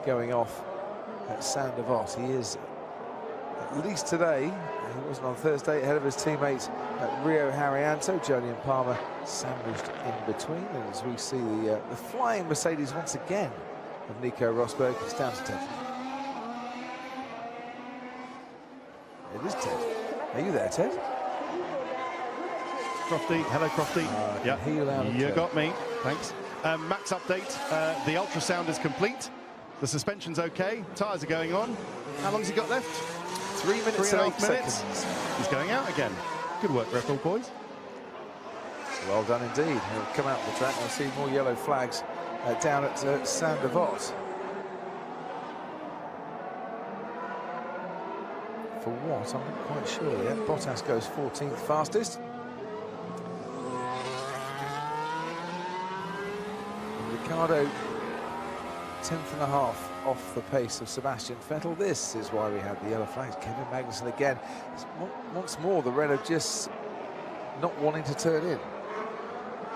going off at Sainte-Devote. He is, at least today, he wasn't on Thursday, ahead of his teammates at Rio Haryanto. Jolyon Palmer sandwiched in between, and as we see the flying Mercedes once again of Nico Rosberg, it's down to 10. It is Ted. Are you there, Ted? Crofty, hello Crofty. Yeah, you got me, thanks. Max update, the ultrasound is complete. The suspension's okay, tyres are going on. How long's he got left? 3 minutes 3.5 and 8 minutes. seconds. He's going out again. Good work, Red Bull boys. Well done indeed. He'll come out of the track. We'll see more yellow flags down at Saint-Devote. For what? I'm not quite sure yet. Bottas goes 14th fastest. And Ricciardo 10th and a half off the pace of Sebastian Vettel. This is why we had the yellow flags. Kevin Magnussen again. Once more, the Renault just not wanting to turn in.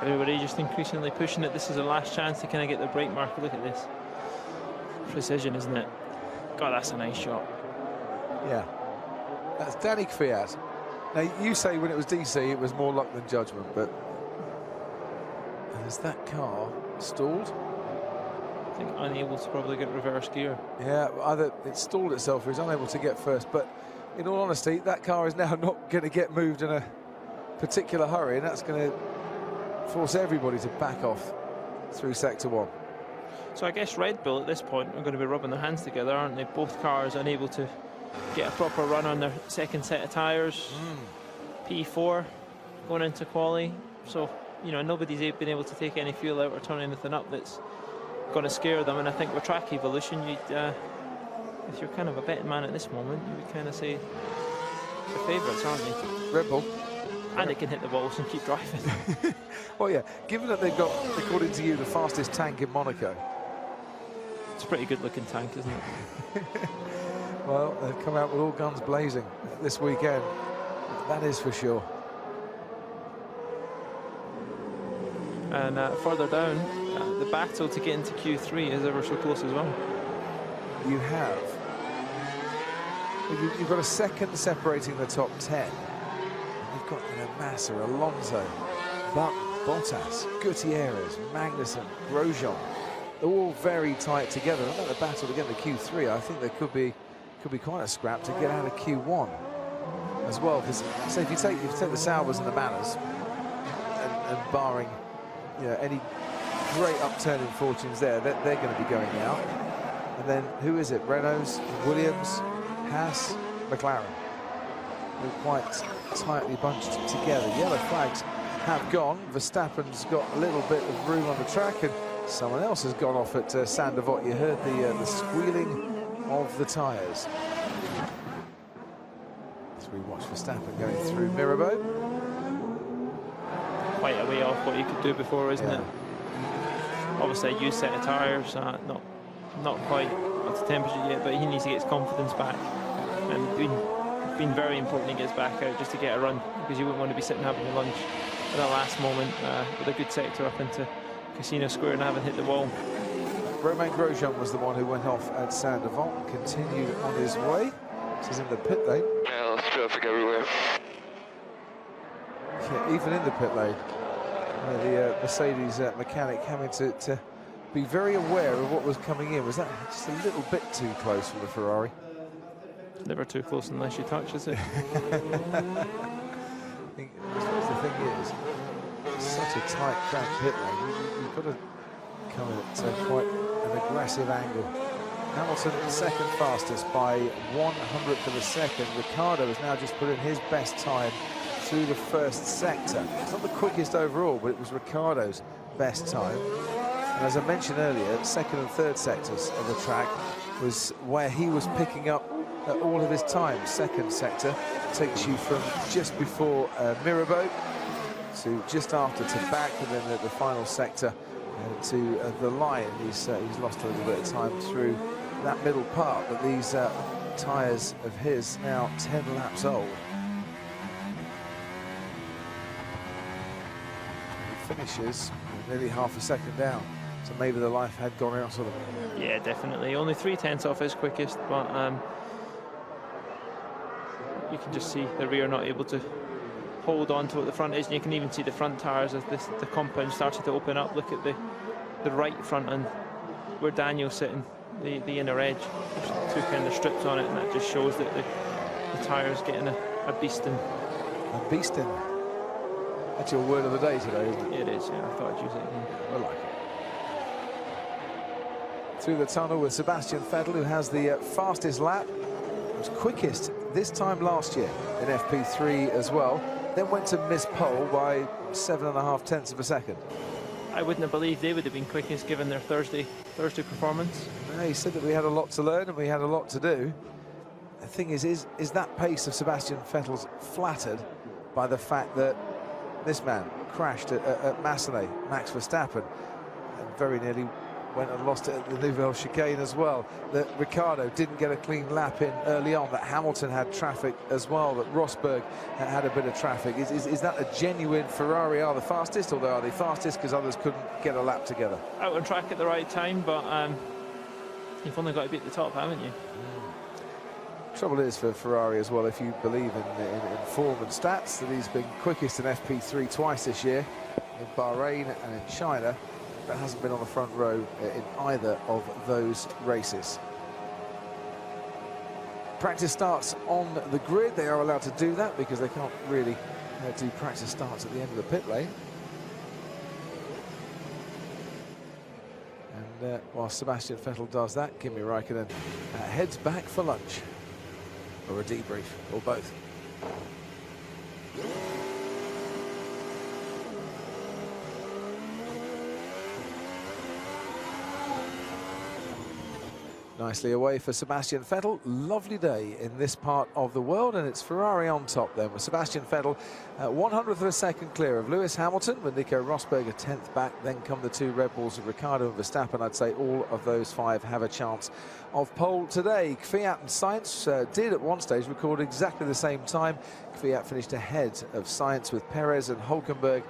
Everybody just increasingly pushing it. This is the last chance to kind of get the brake mark. Look at this. Precision, isn't it? God, that's a nice shot. Yeah. That's Danny Kvyat. Now, you say when it was DC, it was more luck than judgment, but has that car stalled? I think unable to probably get reverse gear. Yeah, either it stalled itself or he's unable to get first, but in all honesty, that car is now not going to get moved in a particular hurry, and that's going to force everybody to back off through Sector 1. So I guess Red Bull at this point are going to be rubbing their hands together, aren't they? Both cars unable to get a proper run on their second set of tyres. P4 going into quali. So, you know, nobody's been able to take any fuel out or turn anything up that's going to scare them. And I think with track evolution, you'd, if you're kind of a betting man at this moment, you would kind of say the favourites, aren't they? Red Bull. And it can hit the walls and keep driving. Well, yeah, given that they've got, according to you, the fastest tank in Monaco. It's a pretty good looking tank, isn't it? Well, they've come out with all guns blazing this weekend. That is for sure. And further down, the battle to get into Q3 is ever so close as well. You have. You've got a second separating the top 10. You've got Massa, Alonso, Button, Bottas, Gutierrez, Magnussen, Grosjean. They're all very tight together. I think the battle to get into Q3, I think there could be quite a scrap to get out of Q1 as well. Because say if you take the Saubers and the Manners, and barring any great upturn in fortunes there, they're going to be going out. And then who is it? Renault's, Williams, Haas, McLaren. They're quite tightly bunched together. Yellow flags have gone. Verstappen's got a little bit of room on the track, and someone else has gone off at Saint-Devote. You heard the squealing of the tyres. As we watch Verstappen going through Mirabeau. Quite a way off what you could do before, isn't it? Obviously a used set of tyres, not quite up to temperature yet, but he needs to get his confidence back. And been very important he gets back out just to get a run, because you wouldn't want to be sitting having your lunch at the last moment with a good sector up into Casino Square and haven't hit the wall. Romain Grosjean was the one who went off at Saint-Devote and continued on his way. This is in the pit lane. Yeah, it's traffic everywhere. Yeah, even in the pit lane, the Mercedes mechanic having to be very aware of what was coming in. Was that just a little bit too close from the Ferrari? Never too close unless you touch, is it? I suppose the thing is, it's such a tight, cramped pit lane. You've got to come in at quite an aggressive angle. Hamilton second fastest by 100th of a second. Ricciardo has now just put in his best time through the first sector. It's not the quickest overall, but it was Ricciardo's best time. And as I mentioned earlier, second and third sectors of the track was where he was picking up all of his time. Second sector takes you from just before Mirabeau to just after to back, and then the final sector to the line. He's lost a little bit of time through that middle part, but these tyres of his now 10 laps old. He finishes nearly half a second down, so maybe the life had gone out of them. Yeah, definitely. Only 3/10 off his quickest, but you can just see the rear not able to hold on to what the front is, and you can even see the front tyres as the compound started to open up. Look at the right front end where Daniel's sitting, the inner edge. There's two kind of strips on it, and that just shows that the tyre's getting a beasting. A beasting. That's your word of the day today, isn't it? It is, yeah. I thought I'd use it. I like it. Through the tunnel with Sebastian Vettel, who has the fastest lap. It was quickest this time last year in FP3 as well. then went to miss pole by 7.5 tenths of a second. I wouldn't have believed they would have been quickest given their Thursday performance. No, he said that we had a lot to learn and we had a lot to do. The thing is that pace of Sebastian Vettel's flattered by the fact that this man crashed at Massenet, Max Verstappen, and very nearly went and lost it at the Nouvelle Chicane as well. That Ricciardo didn't get a clean lap in early on, that Hamilton had traffic as well, that Rosberg had a bit of traffic. Is that a genuine Ferrari are the fastest, or are they fastest because others couldn't get a lap together? Out on track at the right time, but you've only got to be at the top, haven't you? Trouble is for Ferrari as well, if you believe in form and stats, that he's been quickest in FP3 twice this year, in Bahrain and in China, but hasn't been on the front row in either of those races. Practice starts on the grid. They are allowed to do that because they can't really do practice starts at the end of the pit lane. And while Sebastian Vettel does that, Kimi Raikkonen heads back for lunch, or a debrief, or both. Nicely away for Sebastian Vettel. Lovely day in this part of the world, and it's Ferrari on top then, with Sebastian Vettel 100th of a second clear of Lewis Hamilton, with Nico Rosberg a 10th back. Then come the two Red Bulls of Ricciardo and Verstappen. I'd say all of those five have a chance of pole today. Kvyat and Sainz did at one stage record exactly the same time. Kvyat finished ahead of Sainz, with Perez and Hülkenberg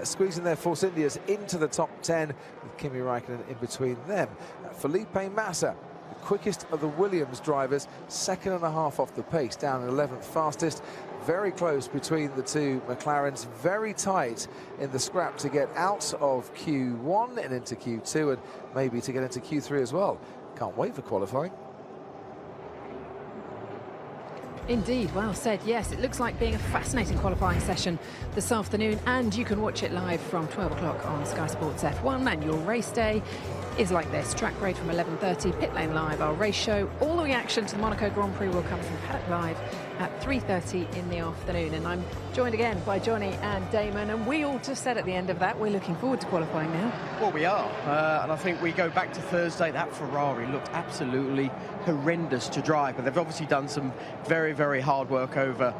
squeezing their Force Indias into the top 10, with Kimi Raikkonen in between them. Felipe Massa, quickest of the Williams drivers, 2.5 off the pace, down 11th fastest. Very close between the two McLarens, very tight in the scrap to get out of Q1 and into Q2, and maybe to get into Q3 as well. Can't wait for qualifying. Indeed, well said. Yes, it looks like being a fascinating qualifying session this afternoon, and you can watch it live from 12 o'clock on Sky Sports F1. And your race day is like this: track grade from 11:30, pit lane live, our race show. All the reaction to the Monaco Grand Prix will come from Paddock Live at 3:30 in the afternoon. And I'm joined again by Johnny and Damon, and we all just said at the end of that, we're looking forward to qualifying now. Well, we are, and I think we go back to Thursday. That Ferrari looked absolutely horrendous to drive, but they've obviously done some very, very hard work over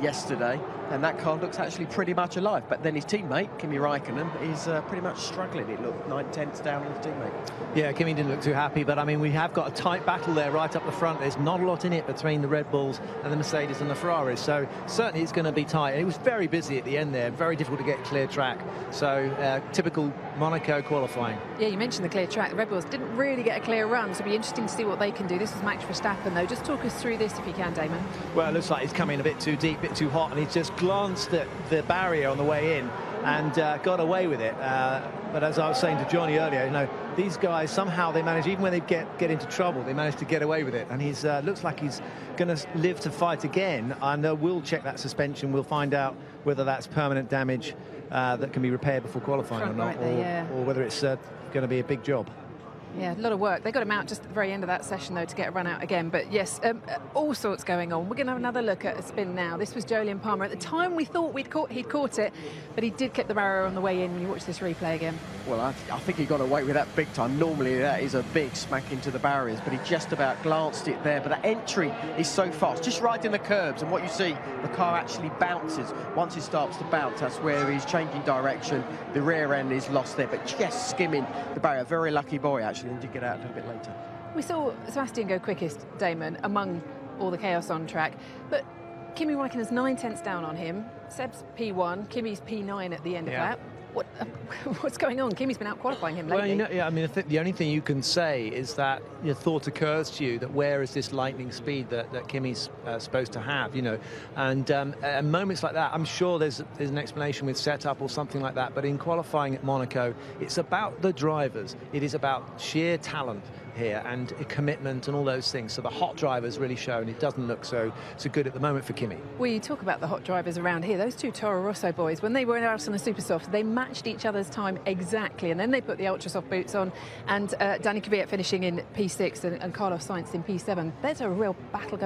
yesterday, and that car looks actually pretty much alive. But then his teammate, Kimi Raikkonen, is pretty much struggling. It looked 9/10 down on his teammate. Yeah, Kimi didn't look too happy, but I mean, we have got a tight battle there right up the front. There's not a lot in it between the Red Bulls and the Mercedes and the Ferraris, so certainly it's going to be tight. It was very busy at the end there, very difficult to get clear track, so typical Monaco qualifying. Yeah, you mentioned the clear track. The Red Bulls didn't really get a clear run, so it'll be interesting to see what they can do. This is Max Verstappen, though. Just talk us through this if you can, Damon. Well, it looks like he's coming a bit too deep, a bit too hot, and he's just glanced at the barrier on the way in and got away with it. But as I was saying to Johnny earlier, you know, these guys, somehow they manage, even when they get into trouble, they manage to get away with it. And he's looks like he's going to live to fight again. And we'll check that suspension. We'll find out whether that's permanent damage that can be repaired before qualifying or not, right there, yeah. or whether it's going to be a big job. Yeah, a lot of work. They got him out just at the very end of that session, though, to get a run out again. But yes, all sorts going on. We're going to have another look at a spin now. This was Jolyon Palmer. At the time, we thought he'd caught it, but he did keep the barrier on the way in. You watch this replay again. Well, I think he got away with that big time. Normally, that is a big smack into the barriers, but he just about glanced it there. But that entry is so fast, just right in the curbs. And what you see, the car actually bounces. Once it starts to bounce, that's where he's changing direction. The rear end is lost there, but just skimming the barrier. Very lucky boy, actually, and did get out a little bit later. We saw Sebastian go quickest, Damon, among all the chaos on track, but Kimi Raikkonen's 9/10 down on him. Seb's P1, Kimi's P9 at the end of that. What's going on? Kimi's been out qualifying him lately. Well, you know, yeah, I mean, I think the only thing you can say is that your thought occurs to you that where is this lightning speed that Kimi's supposed to have, you know, and at moments like that, I'm sure there's an explanation with setup or something like that, but in qualifying at Monaco, it's about the drivers. It is about sheer talent here and commitment and all those things. So the hot drivers really show, and it doesn't look so good at the moment for Kimi. Well, you talk about the hot drivers around here. Those two Toro Rosso boys, when they were out on the Super Soft, they matched each other's time exactly, and then they put the Ultra Soft boots on, and Danny Kvyat finishing in P6 and Carlos Sainz in P7. There's a real battle going